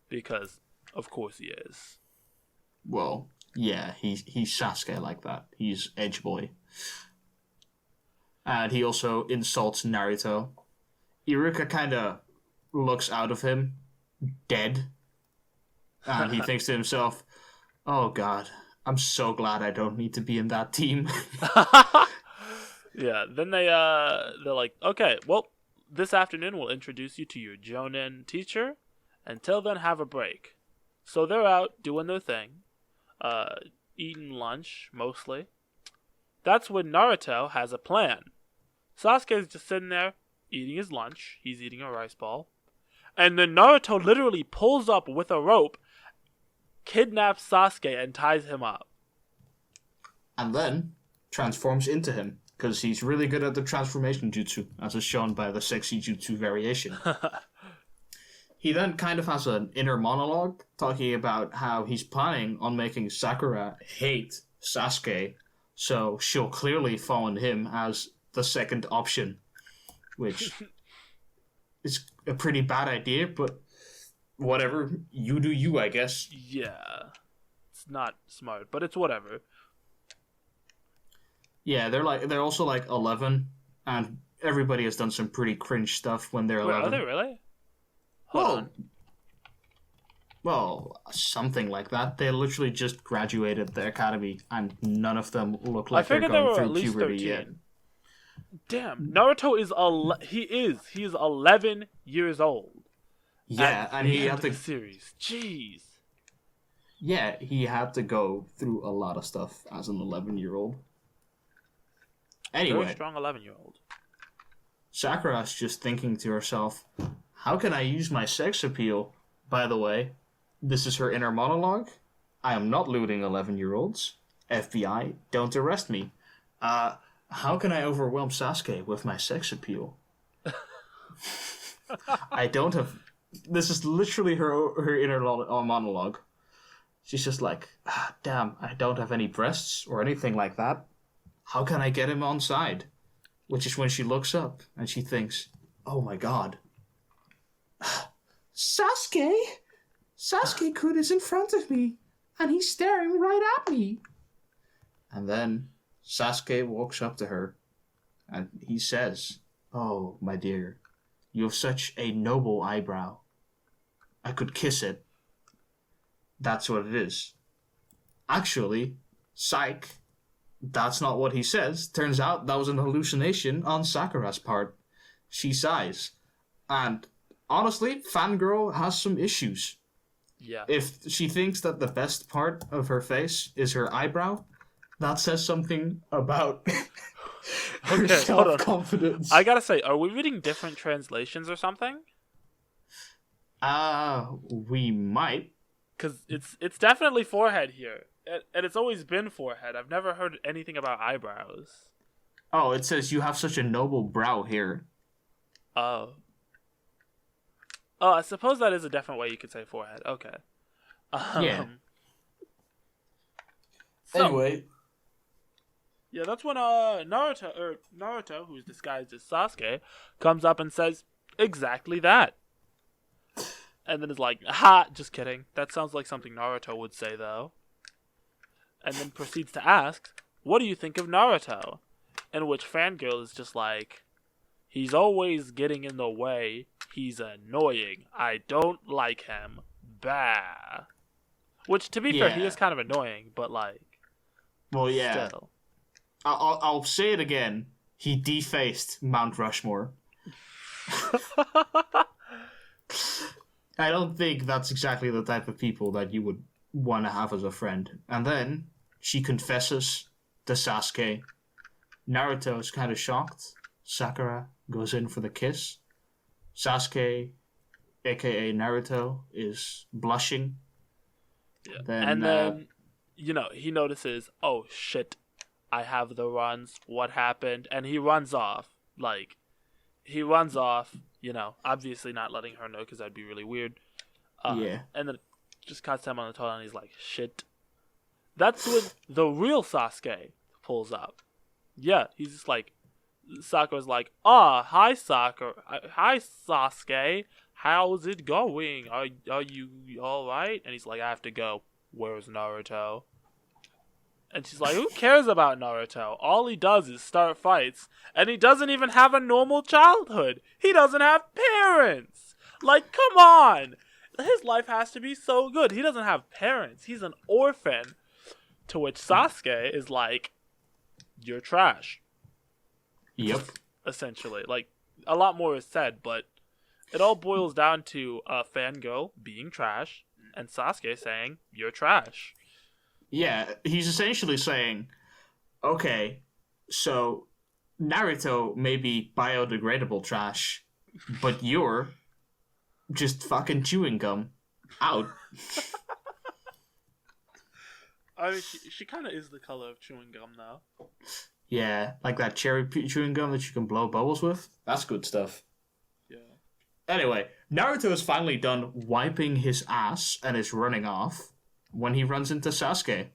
Because, of course he is. Well, yeah, he's Sasuke like that. He's Edge Boy. And he also insults Naruto. Iruka kind of looks out of him, dead. And he thinks to himself, oh god, I'm so glad I don't need to be in that team. Yeah, then they're like, okay, well, this afternoon we'll introduce you to your Jonin teacher. Until then, have a break. So they're out doing their thing, eating lunch, mostly. That's when Naruto has a plan. Sasuke's just sitting there, eating his lunch. He's eating a rice ball. And then Naruto literally pulls up with a rope, kidnaps Sasuke, and ties him up. And then transforms into him, because he's really good at the transformation jutsu, as is shown by the sexy jutsu variation. He then kind of has an inner monologue, talking about how he's planning on making Sakura hate Sasuke, so she'll clearly fall on him as the second option, which is a pretty bad idea, but whatever, you do you, I guess. Yeah, it's not smart, but it's whatever. Yeah, they're also like 11, and everybody has done some pretty cringe stuff when they're 11. Are they really? Hold on. Well, something like that. They literally just graduated the academy, and none of them look I like they're figured they going were at through least puberty 13. yet. Damn, Naruto is he is 11 years old. Yeah, at and the he end had of to. the series. Jeez. Yeah, he had to go through a lot of stuff as an 11-year-old. Very Anyway, strong 11-year-old. Sakura's just thinking to herself, how can I use my sex appeal? By the way, this is her inner monologue. I am not looting 11-year-olds. FBI, don't arrest me. How can I overwhelm Sasuke with my sex appeal? I don't have... This is literally her inner monologue. She's just like, damn, I don't have any breasts or anything like that. How can I get him on side? Which is when she looks up and she thinks, oh my god. Sasuke? Sasuke-kun is in front of me, and he's staring right at me. And then Sasuke walks up to her, and he says, oh, my dear, you have such a noble eyebrow. I could kiss it. That's what it is. Actually, psych, that's not what he says. Turns out that was an hallucination on Sakura's part. She sighs. And honestly, Fangirl has some issues. Yeah. If she thinks that the best part of her face is her eyebrow, that says something about her Okay, hold on. self-confidence. I gotta say, are we reading different translations or something? We might. Because it's definitely forehead here. And it's always been forehead. I've never heard anything about eyebrows. Oh, it says you have such a noble brow here. Oh. Oh, I suppose that is a different way you could say forehead. Okay. Yeah. So, Anyway. yeah, that's when Naruto, who's disguised as Sasuke, comes up and says exactly that. And then is like, ha, just kidding. That sounds like something Naruto would say, though. And then proceeds to ask, what do you think of Naruto? In which Fangirl is just like, he's always getting in the way. He's annoying. I don't like him. Bah. Which, to be fair, he is kind of annoying, but like, well, yeah. Still. I'll say it again. He defaced Mount Rushmore. I don't think that's exactly the type of people that you would want to have as a friend. And then she confesses to Sasuke. Naruto is kind of shocked. Sakura goes in for the kiss. Sasuke, aka Naruto, is blushing. Yeah. Then, he notices, oh shit, I have the runs. What happened? And he runs off. Obviously not letting her know because that'd be really weird. Yeah. And then it just cuts him on the toilet and he's like, shit. That's when the real Sasuke pulls up. Yeah, he's just like, Sakura's like, hi Sakura. Hi Sasuke. How's it going? Are you alright? And he's like, I have to go. Where's Naruto? And she's like, who cares about Naruto? All he does is start fights, and he doesn't even have a normal childhood. He doesn't have parents. Like, come on. His life has to be so good. He doesn't have parents. He's an orphan. To which Sasuke is like, you're trash. Yep. Essentially. Like, a lot more is said, but it all boils down to a fangirl being trash, and Sasuke saying, you're trash. Yeah, he's essentially saying, okay, so Naruto may be biodegradable trash, but you're just fucking chewing gum. Out. I mean, she kind of is the color of chewing gum, though. Yeah, like that cherry chewing gum that you can blow bubbles with. That's good stuff. Yeah. Anyway, Naruto is finally done wiping his ass and is running off when he runs into Sasuke.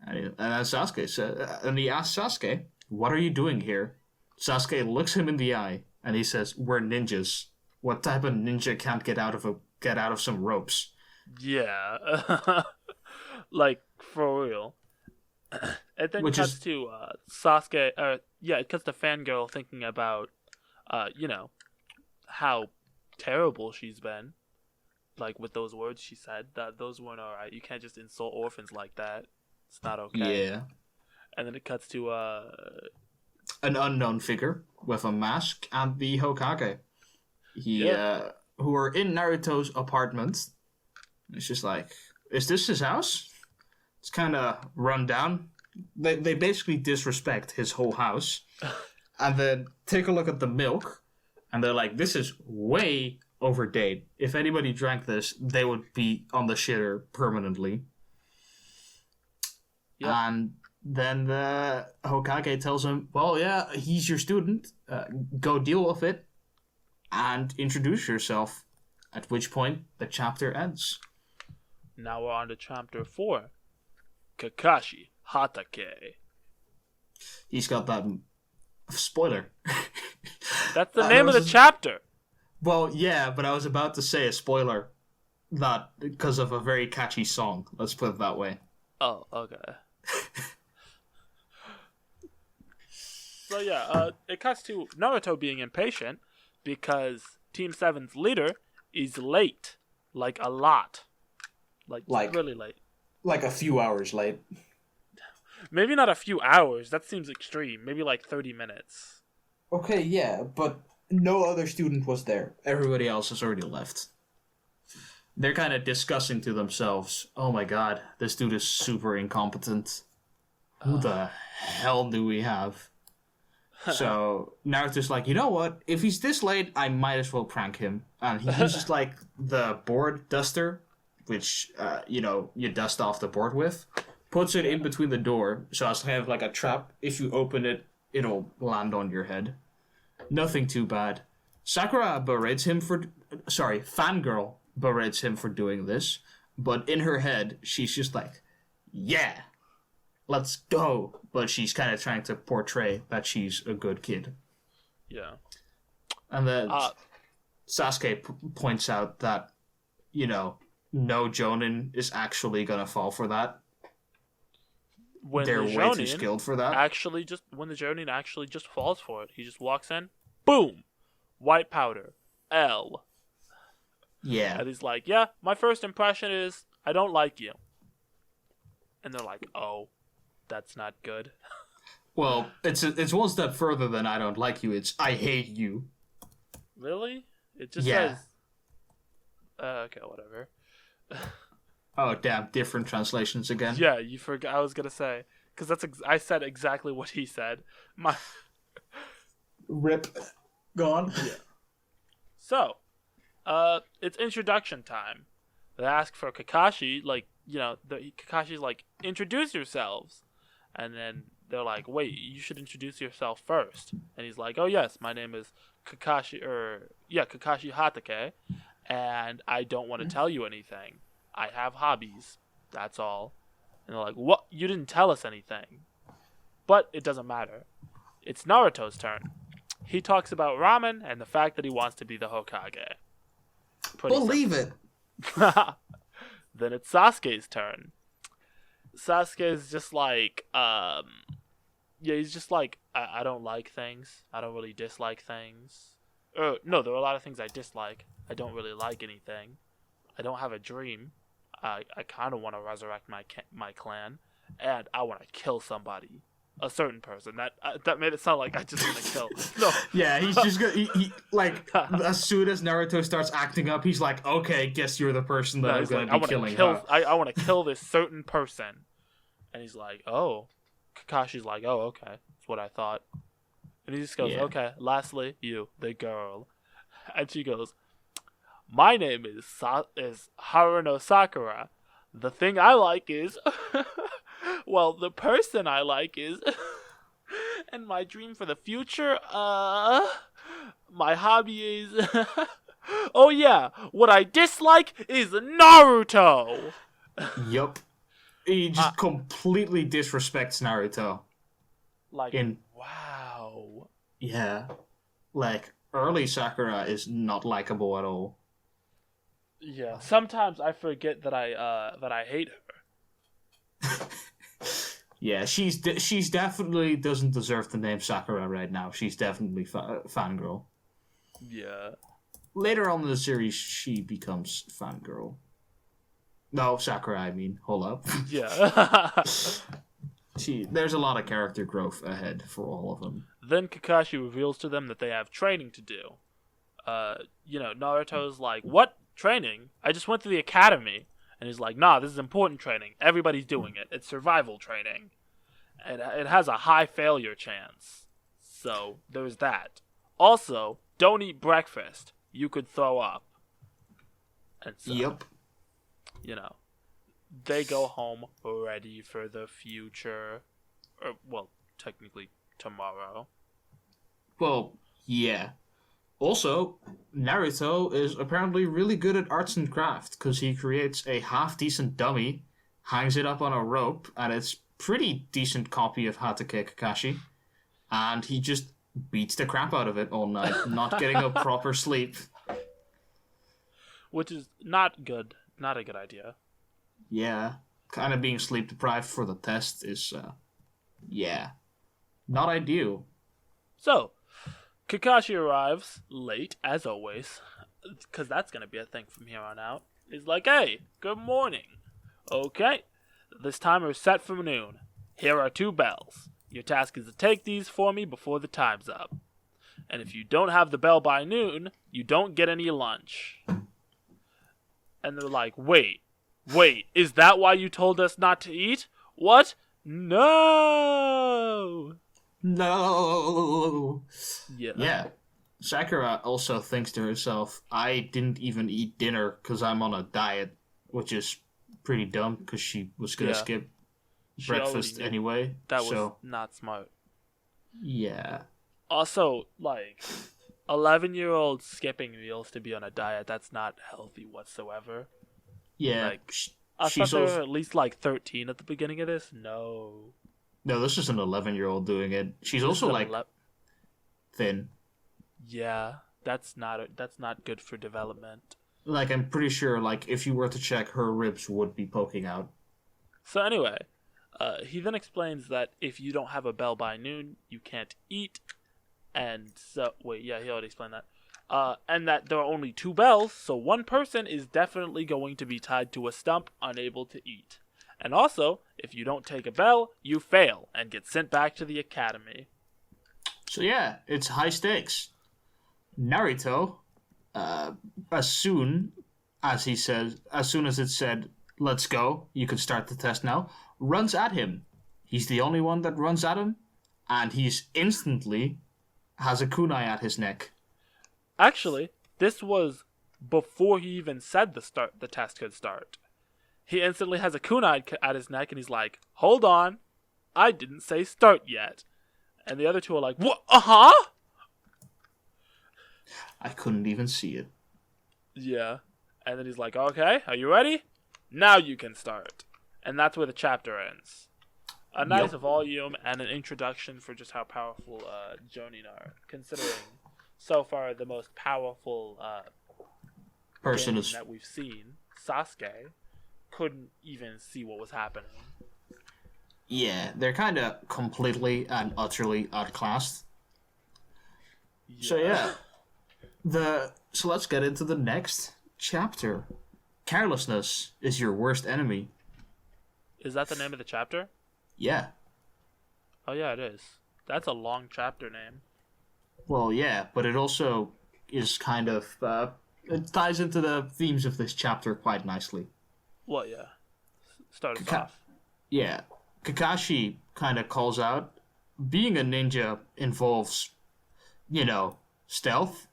And Sasuke said, and he asks Sasuke, what are you doing here? Sasuke looks him in the eye and he says, we're ninjas. What type of ninja can't get out of some ropes? Yeah. Like, for real. It then cuts to Sasuke, it cuts to Fangirl thinking about, how terrible she's been. like with those words she said, that those weren't alright. You can't just insult orphans like that. It's not okay. Yeah. And then it cuts to An unknown figure with a mask and the Hokage. Who are in Naruto's apartment. It's just like, is this his house? It's kind of run down. They basically disrespect his whole house. And then take a look at the milk. And they're like, this is way overdate. If anybody drank this, they would be on the shitter permanently. Yep. And then the Hokage tells him, well, yeah, he's your student. Go deal with it. And introduce yourself. At which point, the chapter ends. Now we're on to chapter 4. Kakashi Hatake. He's got that... Spoiler. That's the name of the chapter. Well, yeah, but I was about to say a spoiler. Not because of a very catchy song. Let's put it that way. Oh, okay. So yeah, it cuts to Naruto being impatient because Team 7's leader is late. Like a lot. Like really late. Like a few hours late. Maybe not a few hours. That seems extreme. Maybe like 30 minutes. Okay, yeah, but no other student was there. Everybody else has already left. They're kind of discussing to themselves, oh my god, this dude is super incompetent. Who the hell do we have? So Naruto's like, you know what? If he's this late, I might as well prank him. And he uses like the board duster, which, you dust off the board with. Puts it in between the door, so as kind of like a trap. If you open it, it'll land on your head. Nothing too bad. Sakura berates him for... Sorry, Fangirl berates him for doing this. But in her head, she's just like, yeah, let's go. But she's kind of trying to portray that she's a good kid. Yeah. And then Sasuke points out that, no Jonin is actually going to fall for that. When they're the way too skilled for that. When the Jonin actually just falls for it, he just walks in, boom, white powder, L. Yeah. And he's like, yeah, my first impression is, I don't like you. And they're like, oh, that's not good. Well, it's one step further than I don't like you. It's I hate you. Really? It just says... okay, whatever. Oh, damn, different translations again. Yeah, you forgot. I was going to say, because I said exactly what he said. Rip. Gone. Yeah. So, it's introduction time. They ask for Kakashi, Kakashi's like, introduce yourselves. And then they're like, wait, you should introduce yourself first. And he's like, oh yes, my name is Kakashi Hatake, and I don't want to tell you anything. I have hobbies. That's all. And they're like, what? You didn't tell us anything. But it doesn't matter. It's Naruto's turn. He talks about ramen and the fact that he wants to be the Hokage. Believe it. Then it's Sasuke's turn. Sasuke is just like, he's just like, I don't like things. I don't really dislike things. No, there are a lot of things I dislike. I don't really like anything. I don't have a dream. I kind of want to resurrect my clan, and I want to kill somebody, a certain person. That made it sound like I just want to kill. No. Yeah, he's just gonna, he like as soon as Naruto starts acting up, he's like, okay, guess you're the person that I'm gonna be killing. I want to kill this certain person, and he's like, oh, Kakashi's like, oh, okay, that's what I thought, and he just goes, okay. Lastly, you, the girl, and she goes, my name is Haruno Sakura. The thing I like is... well, the person I like is... and my dream for the future... my hobby is... oh yeah, what I dislike is Naruto! Yup. He just completely disrespects Naruto. Wow. Yeah. Early Sakura is not likable at all. Yeah, sometimes I forget that I hate her. Yeah, she's definitely doesn't deserve the name Sakura right now. She's definitely fangirl. Yeah. later on in the series, she becomes fangirl. No, Sakura, I mean. Hold up. Yeah. There's a lot of character growth ahead for all of them. Then Kakashi reveals to them that they have training to do. Naruto's like, what? Training? I just went to the academy. And he's like, nah, this is important training. Everybody's doing it. It's survival training. And it has a high failure chance. So, there's that. Also, don't eat breakfast. You could throw up. And so, Yep. They go home ready for the future. Or, well, technically tomorrow. Well, yeah. Also, Naruto is apparently really good at arts and craft because he creates a half-decent dummy, hangs it up on a rope, and it's pretty decent copy of Hatake Kakashi, and he just beats the crap out of it all night, not getting a proper sleep. Which is not good. Not a good idea. Yeah. Kind of being sleep-deprived for the test is, not ideal. So, Kakashi arrives late, as always, because that's going to be a thing from here on out. He's like, hey, good morning. Okay, this timer is set for noon. Here are 2 bells. Your task is to take these for me before the time's up. And if you don't have the bell by noon, you don't get any lunch. And they're like, wait, is that why you told us not to eat? What? No! No! Yeah. Yeah. Sakura also thinks to herself, I didn't even eat dinner because I'm on a diet, which is pretty dumb because she was going to skip breakfast anyway. That was not smart. Yeah. Also, 11-year-olds skipping meals to be on a diet, that's not healthy whatsoever. Yeah. I thought they were at least 13 at the beginning of this. No, this is an 11-year-old doing it. She's also thin. Yeah, that's not good for development. I'm pretty sure if you were to check, her ribs would be poking out. So anyway, he then explains that if you don't have a bell by noon, you can't eat. And so, he already explained that. And that there are only 2 bells, so one person is definitely going to be tied to a stump, unable to eat. And also, if you don't take a bell, you fail and get sent back to the academy. So yeah, it's high stakes. Naruto, as soon as it said, let's go, you can start the test now, runs at him. He's the only one that runs at him, and he's instantly has a kunai at his neck. Actually, this was before he even said the test could start. He instantly has a kunai at his neck, and he's like, hold on, I didn't say start yet. And the other 2 are like, what? Uh-huh? I couldn't even see it. Yeah. And then he's like, okay, are you ready? Now you can start. And that's where the chapter ends. A nice volume and an introduction for just how powerful Jonin are, considering so far the most powerful person that we've seen, Sasuke, couldn't even see what was happening. Yeah, they're kind of completely and utterly outclassed. Yeah. So let's get into the next chapter. Carelessness is your worst enemy. Is that the name of the chapter? Yeah. Oh yeah, it is. That's a long chapter name. Well, yeah, but it also is kind of it ties into the themes of this chapter quite nicely. Well, yeah. Start us off. Yeah. Kakashi kind of calls out, being a ninja involves, stealth,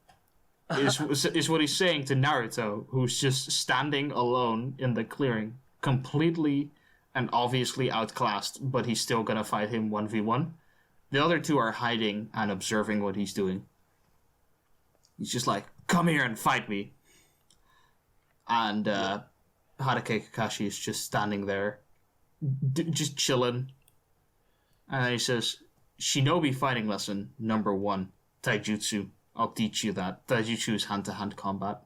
is what he's saying to Naruto, who's just standing alone in the clearing, completely and obviously outclassed, but he's still gonna fight him 1v1. The other 2 are hiding and observing what he's doing. He's just like, come here and fight me. And Hatake Kakashi is just standing there, just chilling. And then he says, Shinobi fighting lesson number 1, Taijutsu. I'll teach you that. Taijutsu is hand-to-hand combat.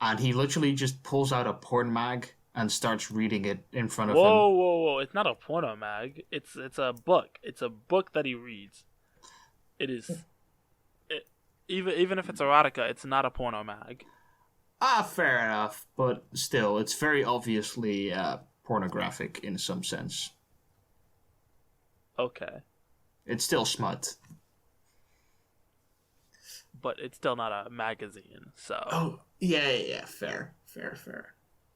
And he literally just pulls out a porn mag and starts reading it in front of him. Whoa. It's not a porno mag. It's a book. It's a book that he reads. It is... Even if it's erotica, it's not a porno mag. Fair enough, but still, it's very obviously pornographic in some sense. Okay. It's still smut. But it's still not a magazine, so... Oh, yeah, fair.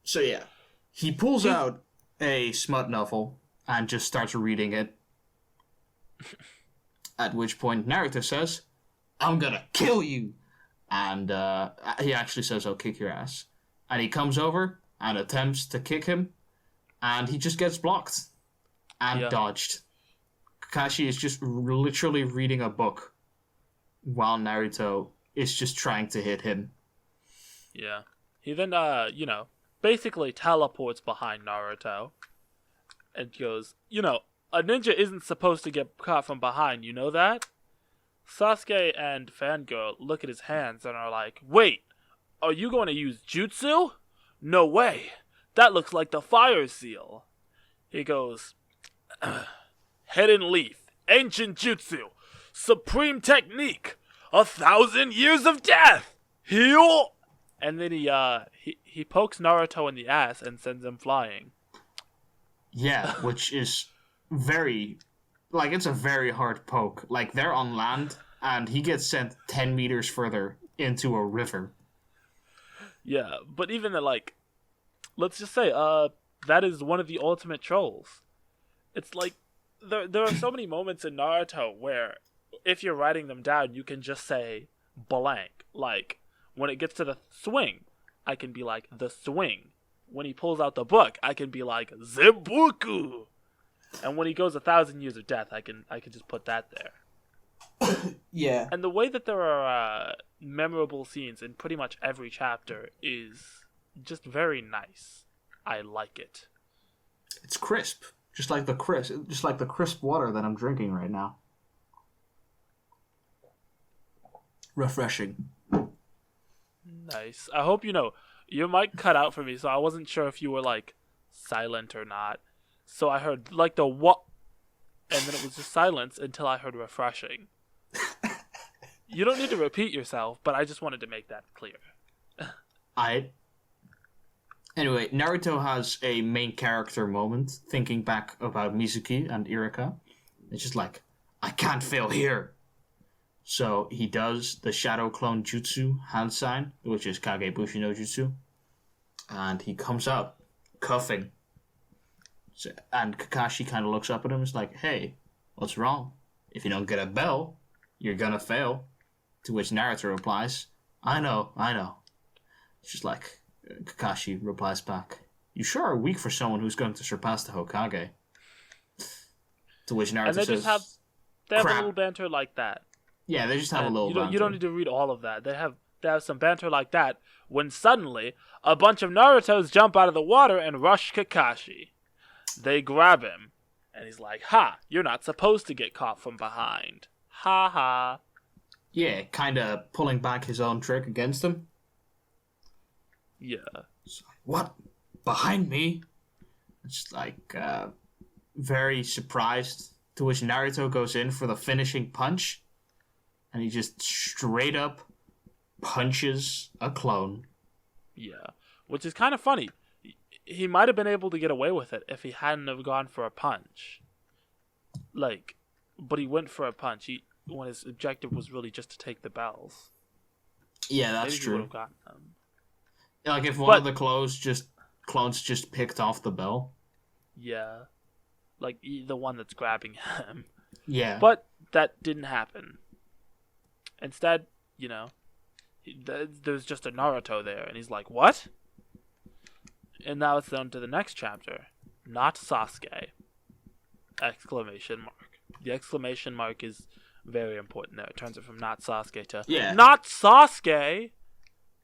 So yeah, he pulls out a smut novel and just starts reading it. At which point Naruto says, "I'm gonna kill you!" And he actually says, "I'll kick your ass." And he comes over and attempts to kick him, and he just gets blocked and dodged. Kakashi is just literally reading a book while Naruto is just trying to hit him. Yeah. He then, basically teleports behind Naruto and goes, a ninja isn't supposed to get caught from behind, you know that? Sasuke and Fangirl look at his hands and are like, "Wait, are you going to use jutsu? No way. That looks like the fire seal." He goes, "Hidden leaf, ancient jutsu, supreme technique, 1,000 years of death, heal!" And then he pokes Naruto in the ass and sends him flying. Yeah, which is very... Like, it's a very hard poke. Like, they're on land, and he gets sent 10 meters further into a river. Yeah, but even let's just say, that is one of the ultimate trolls. It's like, there are so many moments in Naruto where, if you're writing them down, you can just say blank. Like, when it gets to the swing, I can be like, the swing. When he pulls out the book, I can be like, Zembuku. And when he goes 1,000 years of death, I can just put that there. Yeah. And the way that there are memorable scenes in pretty much every chapter is just very nice. I like it. It's crisp. Just like the crisp water that I'm drinking right now. Refreshing. Nice. I hope your mic cut out for me, so I wasn't sure if you were silent or not. So I heard the what, and then it was just silence until I heard refreshing. You don't need to repeat yourself, but I just wanted to make that clear. Anyway, Naruto has a main character moment thinking back about Mizuki and Irika. It's just like, I can't fail here. So he does the Shadow Clone Jutsu hand sign, which is Kagebushi no Jutsu. And he comes out cuffing. And Kakashi kind of looks up at him and is like, "Hey, what's wrong? If you don't get a bell, you're gonna fail." To which Naruto replies, I know. It's just like, Kakashi replies back, "You sure are weak for someone who's going to surpass the Hokage." To which Naruto and they says, they have a "Crap." little banter like that. Yeah, they just have a little banter. You don't need to read all of that. They have some banter like that when suddenly a bunch of Narutos jump out of the water and rush Kakashi. They grab him, and he's like, "Ha, you're not supposed to get caught from behind. Ha ha." Yeah, kind of pulling back his own trick against him. Yeah. It's like, what? Behind me? It's like, very surprised. To which Naruto goes in for the finishing punch, and he just straight up punches a clone. Yeah. Which is kind of funny. He might have been able to get away with it if he hadn't have gone for a punch. But he went for a punch. When his objective was really just to take the bells. Yeah, that's Maybe true. He would have gotten them. Like if one of the clones just picked off the bell. Yeah. The one that's grabbing him. Yeah. But that didn't happen. Instead, there's just a Naruto there, and he's like, "What?" And now it's on to the next chapter. Not Sasuke! Exclamation mark. The exclamation mark is very important there. It turns it from not Sasuke to not Sasuke!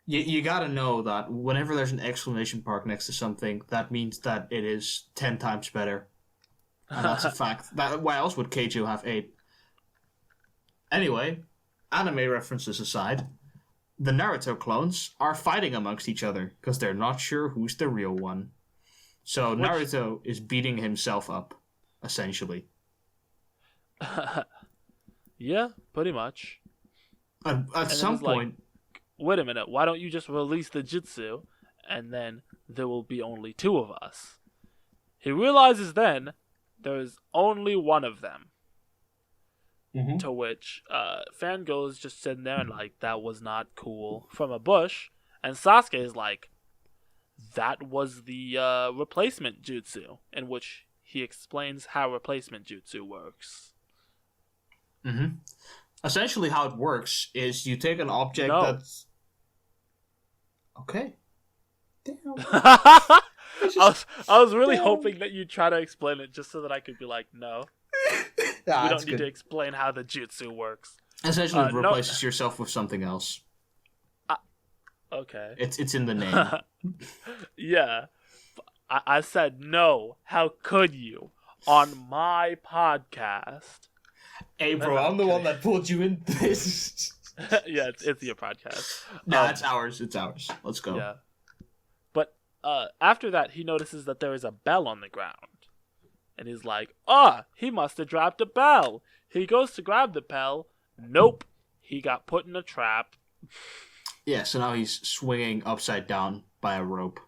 You gotta know that whenever there's an exclamation mark next to something, that means that it is 10 times better. And that's a fact. Why else would Keijo have 8? Anyway, anime references aside, the Naruto clones are fighting amongst each other because they're not sure who's the real one. So Naruto is beating himself up, essentially. Yeah, pretty much. At some point, wait a minute, why don't you just release the jutsu, and then there will be only 2 of us? He realizes then there is only one of them. Mm-hmm. To which Fangirl is just sitting there and like, that was not cool, from a bush. And Sasuke is like, that was the replacement jutsu, in which he explains how replacement jutsu works. Mm-hmm. Essentially, how it works is you take an object that's... Okay. Damn. I was really hoping that you'd try to explain it just so that I could be like, no. We don't need to explain how the jutsu works. Essentially, it replaces yourself with something else. Okay. It's in the name. Yeah. I said no. How could you? On my podcast. Hey, bro, I'm the one that pulled you in this. Yeah, it's your podcast. Nah, it's ours. It's ours. Let's go. Yeah. But after that, he notices that there is a bell on the ground. And he's like, he must have dropped a bell. He goes to grab the bell. Nope. He got put in a trap. Yeah, so now he's swinging upside down by a rope.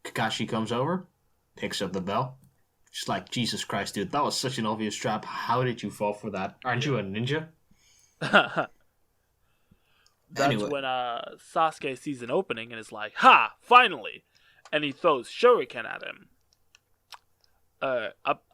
Kakashi comes over, picks up the bell. Just like, Jesus Christ, dude, that was such an obvious trap. How did you fall for that? Aren't you a ninja? That's when Sasuke sees an opening and is like, ha, finally! And he throws shuriken at him.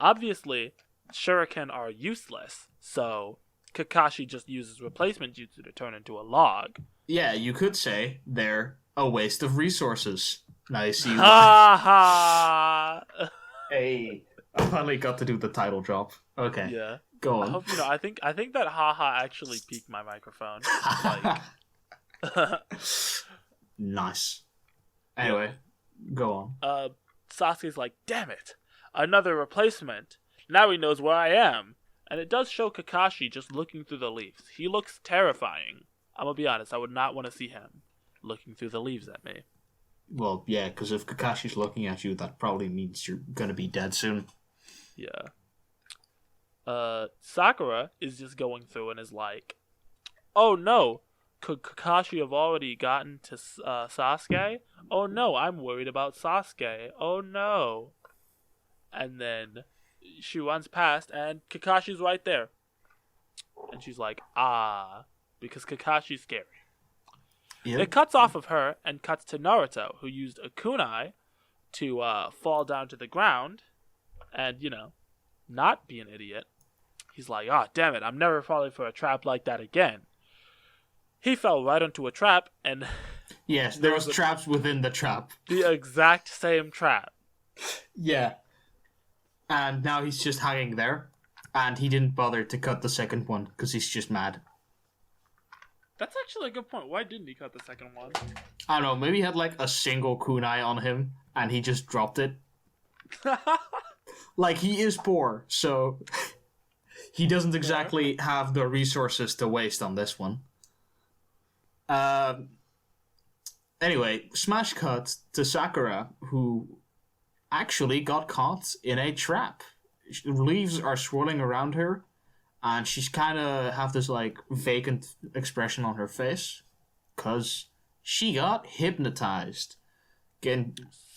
Obviously, shuriken are useless, so Kakashi just uses replacement jutsu to turn into a log. Yeah, you could say they're a waste of resources. Now you see Ha ha! Hey, I finally got to do the title drop. Okay. Yeah. Go on. I hope you know. I think that haha actually peaked my microphone. Nice. Anyway, go on. Sasuke's like, damn it, another replacement. Now he knows where I am, and it does show Kakashi just looking through the leaves. He looks terrifying. I'm gonna be honest. I would not want to see him looking through the leaves at me. Well, yeah, because if Kakashi's looking at you, that probably means you're gonna be dead soon. Yeah. Sakura is just going through and is like, oh no, could Kakashi have already gotten to Sasuke? Oh no, I'm worried about Sasuke. Oh no. And then she runs past and Kakashi's right there. And she's like, because Kakashi's scary. Yep. It cuts off of her and cuts to Naruto, who used a kunai to fall down to the ground and, not be an idiot. He's like, damn it, I'm never falling for a trap like that again. He fell right into a trap, and... Yes, there was traps within the trap. The exact same trap. Yeah. And now he's just hanging there, and he didn't bother to cut the second one, because he's just mad. That's actually a good point. Why didn't he cut the second one? I don't know, maybe he had like a single kunai on him, and he just dropped it. Like, he is poor, so he doesn't exactly have the resources to waste on this one. Anyway, smash cut to Sakura, who actually got caught in a trap. Leaves are swirling around her, and she's kind of have this, like, vacant expression on her face, because she got hypnotized. Again...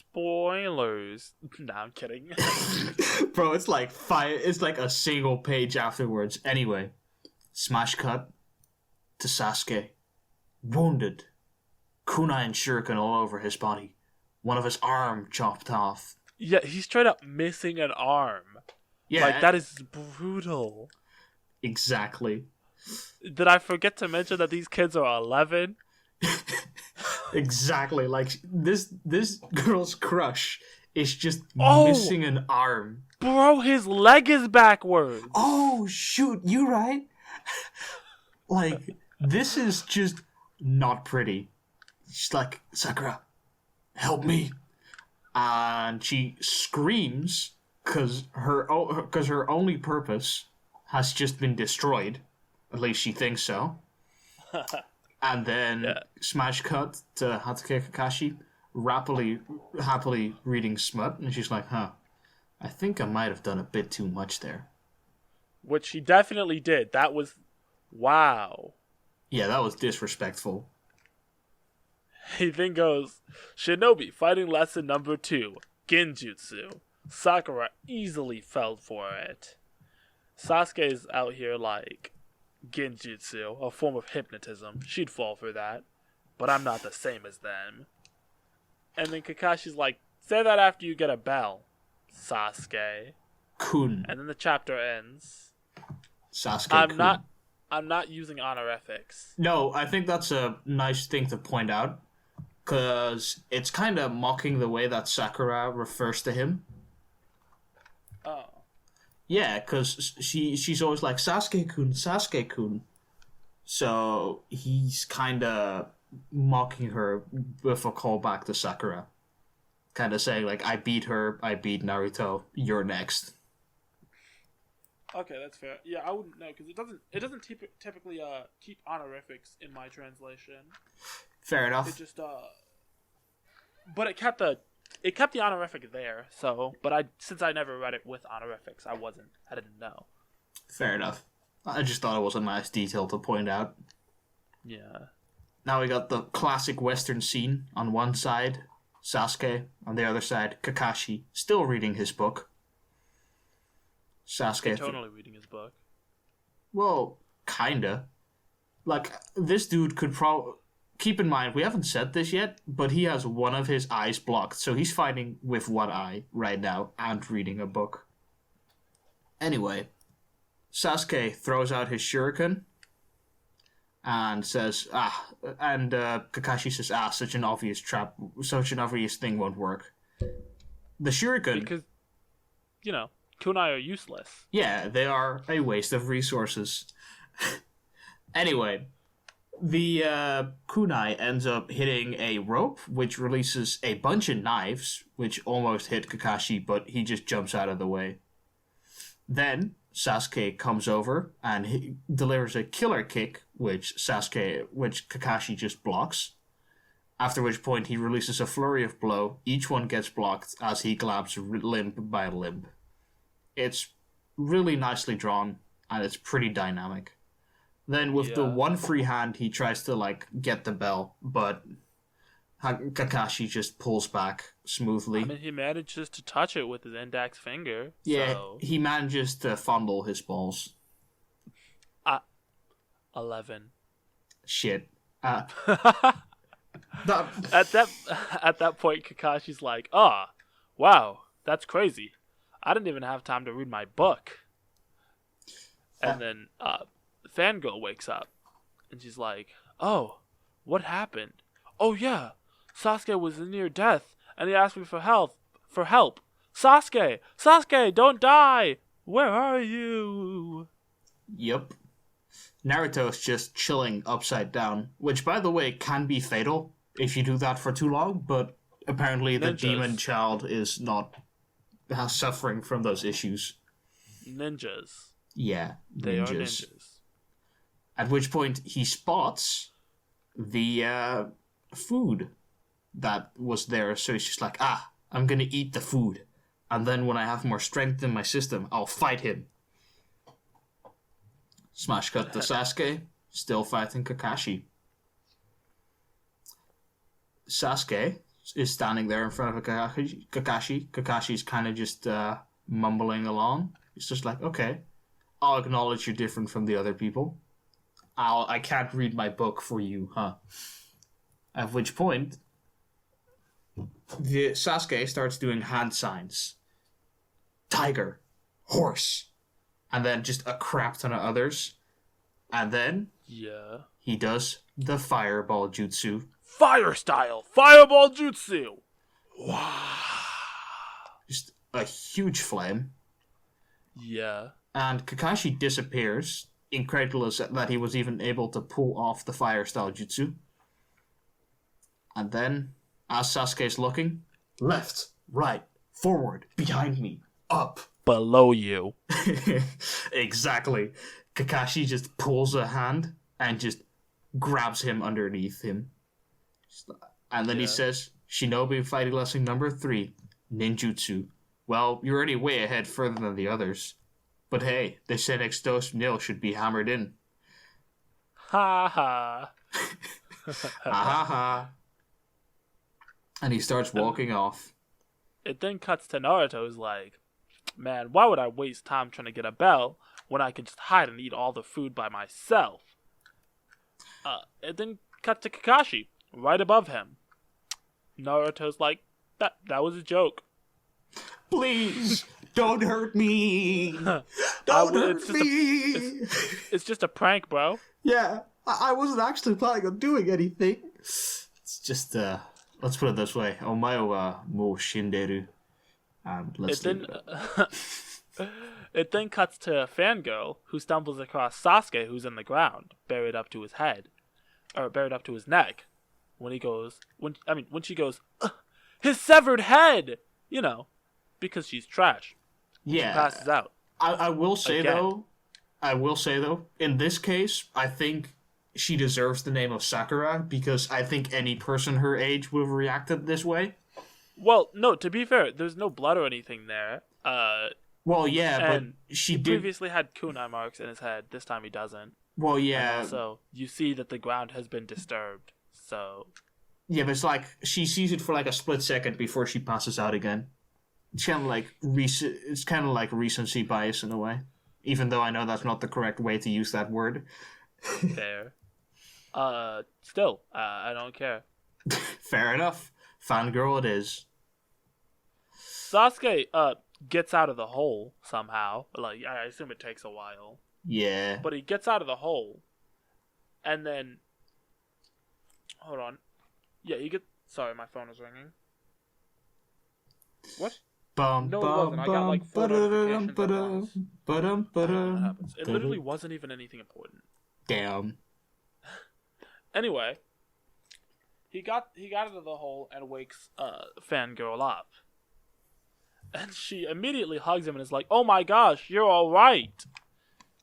Spoilers. No, I'm kidding. Bro, it's like a single page afterwards. Anyway, smash cut to Sasuke. Wounded. Kunai and shuriken all over his body. One of his arm chopped off. Yeah, he's straight up missing an arm. Yeah. Like, that is brutal. Exactly. Did I forget to mention that these kids are 11? Exactly. Like, this girl's crush is just missing an arm. Bro, his leg is backwards. Oh, shoot. You right? Like, this is just not pretty. She's like, Sakura, help me. And she screams because her only purpose has just been destroyed. At least she thinks so. And then smash cut to Hatake Kakashi happily reading smut, and she's like, I think I might have done a bit too much there. Which she definitely did. That was... Wow. Yeah, that was disrespectful. He then goes, Shinobi fighting lesson number 2, Genjutsu. Sakura easily fell for it. Sasuke's out here like, Genjutsu, a form of hypnotism. She'd fall for that. But I'm not the same as them. And then Kakashi's like, say that after you get a bell, Sasuke. Kun. And then the chapter ends. Sasuke I'm not using honorifics. No, I think that's a nice thing to point out. Because it's kind of mocking the way that Sakura refers to him. Oh. Yeah, because she's always like, Sasuke-kun, Sasuke-kun. So he's kind of mocking her with a callback to Sakura. Kind of saying, like, I beat her, I beat Naruto, you're next. Okay, that's fair. Yeah, I wouldn't know, because it doesn't typically keep honorifics in my translation. Fair enough. It just but it kept the honorific there. So, but since I never read it with honorifics, I didn't know. Fair enough. I just thought it was a nice detail to point out. Yeah. Now we got the classic Western scene on one side, Sasuke on the other side, Kakashi still reading his book. Sasuke Totally reading his book. Well, kinda. Like, this dude could probably... Keep in mind, we haven't said this yet, but he has one of his eyes blocked, so he's fighting with one eye right now and reading a book. Anyway, Sasuke throws out his shuriken and says, Kakashi says, such an obvious trap, such an obvious thing won't work. The shuriken... Because, kunai are useless. Yeah, they are a waste of resources. Anyway... The kunai ends up hitting a rope, which releases a bunch of knives, which almost hit Kakashi, but he just jumps out of the way. Then Sasuke comes over and he delivers a killer kick, which Kakashi just blocks. After which point he releases a flurry of blow. Each one gets blocked as he grabs limb by limb. It's really nicely drawn, and it's pretty dynamic. Then with the one free hand, he tries to, get the bell, but Kakashi just pulls back smoothly. I mean, he manages to touch it with his index finger. Yeah, so... he manages to fondle his balls. 11. Shit. At that point, Kakashi's like, wow, that's crazy. I didn't even have time to read my book. And then, Fangirl wakes up, and she's like, oh, what happened? Oh yeah, Sasuke was near death, and he asked me for help. Sasuke, don't die! Where are you? Yep. Naruto's just chilling upside down, which, by the way, can be fatal if you do that for too long, but apparently the demon child is not suffering from those issues. Ninjas. Yeah, They are ninjas. At which point he spots the food that was there, so he's just like, I'm gonna eat the food. And then when I have more strength in my system, I'll fight him. Smash cut to Sasuke, still fighting Kakashi. Sasuke is standing there in front of Kakashi. Kakashi's kind of just mumbling along. He's just like, okay, I'll acknowledge you're different from the other people. I can't read my book for you, huh? At which point, the Sasuke starts doing hand signs. Tiger, horse, and then just a crap ton of others. And then he does the fireball jutsu. Fire style! Fireball jutsu! Wow. Just a huge flame. Yeah. And Kakashi disappears, incredulous that he was even able to pull off the fire style jutsu. And then, as Sasuke's looking, left, right, forward, behind me, up. Below you. Exactly. Kakashi just pulls a hand and just grabs him underneath him. And then he says, Shinobi fighting lesson number 3, ninjutsu. Well, you're already way ahead further than the others. But hey, they said Extos Nil should be hammered in. Ha ha. Ha ha ha. And he starts walking off. It then cuts to Naruto, who's like, man, why would I waste time trying to get a bell when I could just hide and eat all the food by myself? It then cuts to Kakashi, right above him. Naruto's like, that was a joke. Please, don't hurt me. Don't hurt me. It's just a prank, bro. Yeah, I wasn't actually planning on doing anything. It's just, let's put it this way. Omae wa mou shinderu. And let's leave it. It then cuts to a fangirl who stumbles across Sasuke, who's in the ground, buried up to his head. Or buried up to his neck. When she goes, his severed head! You know, because she's trash. Yeah. She passes out. I will say though, in this case, I think she deserves the name of Sakura because I think any person her age would have reacted this way. Well, no, to be fair, there's no blood or anything there. Well, yeah, but he previously had kunai marks in his head. This time he doesn't. Well, yeah. So you see that the ground has been disturbed. So. Yeah, but it's like she sees it for like a split second before she passes out again. It's kind of like recency bias in a way, even though I know that's not the correct way to use that word. Fair. Still, I don't care. Fair enough. Fangirl it is. Sasuke gets out of the hole somehow. Like, I assume it takes a while. Yeah. But he gets out of the hole, and then hold on. Yeah, sorry, my phone is ringing. What? No, it wasn't. I got like 4 notifications at once. It literally wasn't even anything important. Damn. Anyway, he got out of the hole and wakes Fangirl up. And she immediately hugs him and is like, "Oh my gosh, you're all right."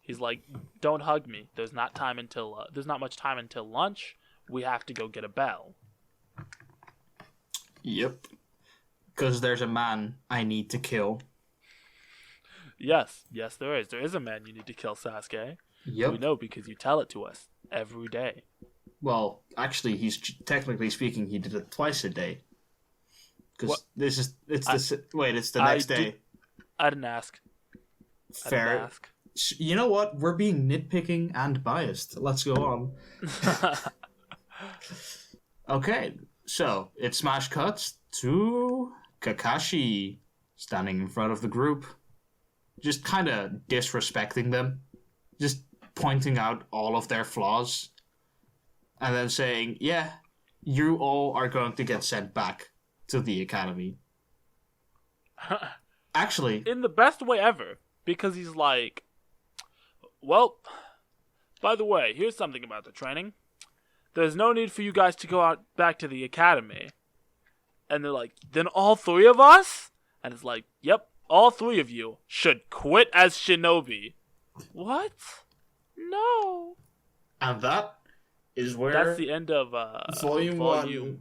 He's like, "Don't hug me. There's not much time until lunch. We have to go get a bell." Yep. Because there's a man I need to kill. Yes, there is. There is a man you need to kill, Sasuke. Yep. We know because you tell it to us every day. Well, actually, technically speaking, he did it twice a day. Because it's the next day. I didn't ask. Fair. You know what? We're being nitpicking and biased. Let's go on. Okay, so it smash cuts to Kakashi standing in front of the group, just kind of disrespecting them, just pointing out all of their flaws, and then saying, "Yeah, you all are going to get sent back to the academy." Actually, in the best way ever, because he's like, "Well, by the way, here's something about the training. There's no need for you guys to go out back to the academy." And they're like, "Then all 3 of us?" And it's like, "Yep, all 3 of you should quit as shinobi." What? No. And that is where... That's the end of Volume 1.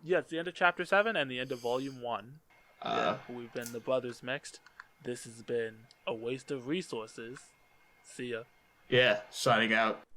Yeah, it's the end of Chapter 7 and the end of Volume 1. Yeah. We've been the Brothers Mixed. This has been a waste of resources. See ya. Yeah, signing out.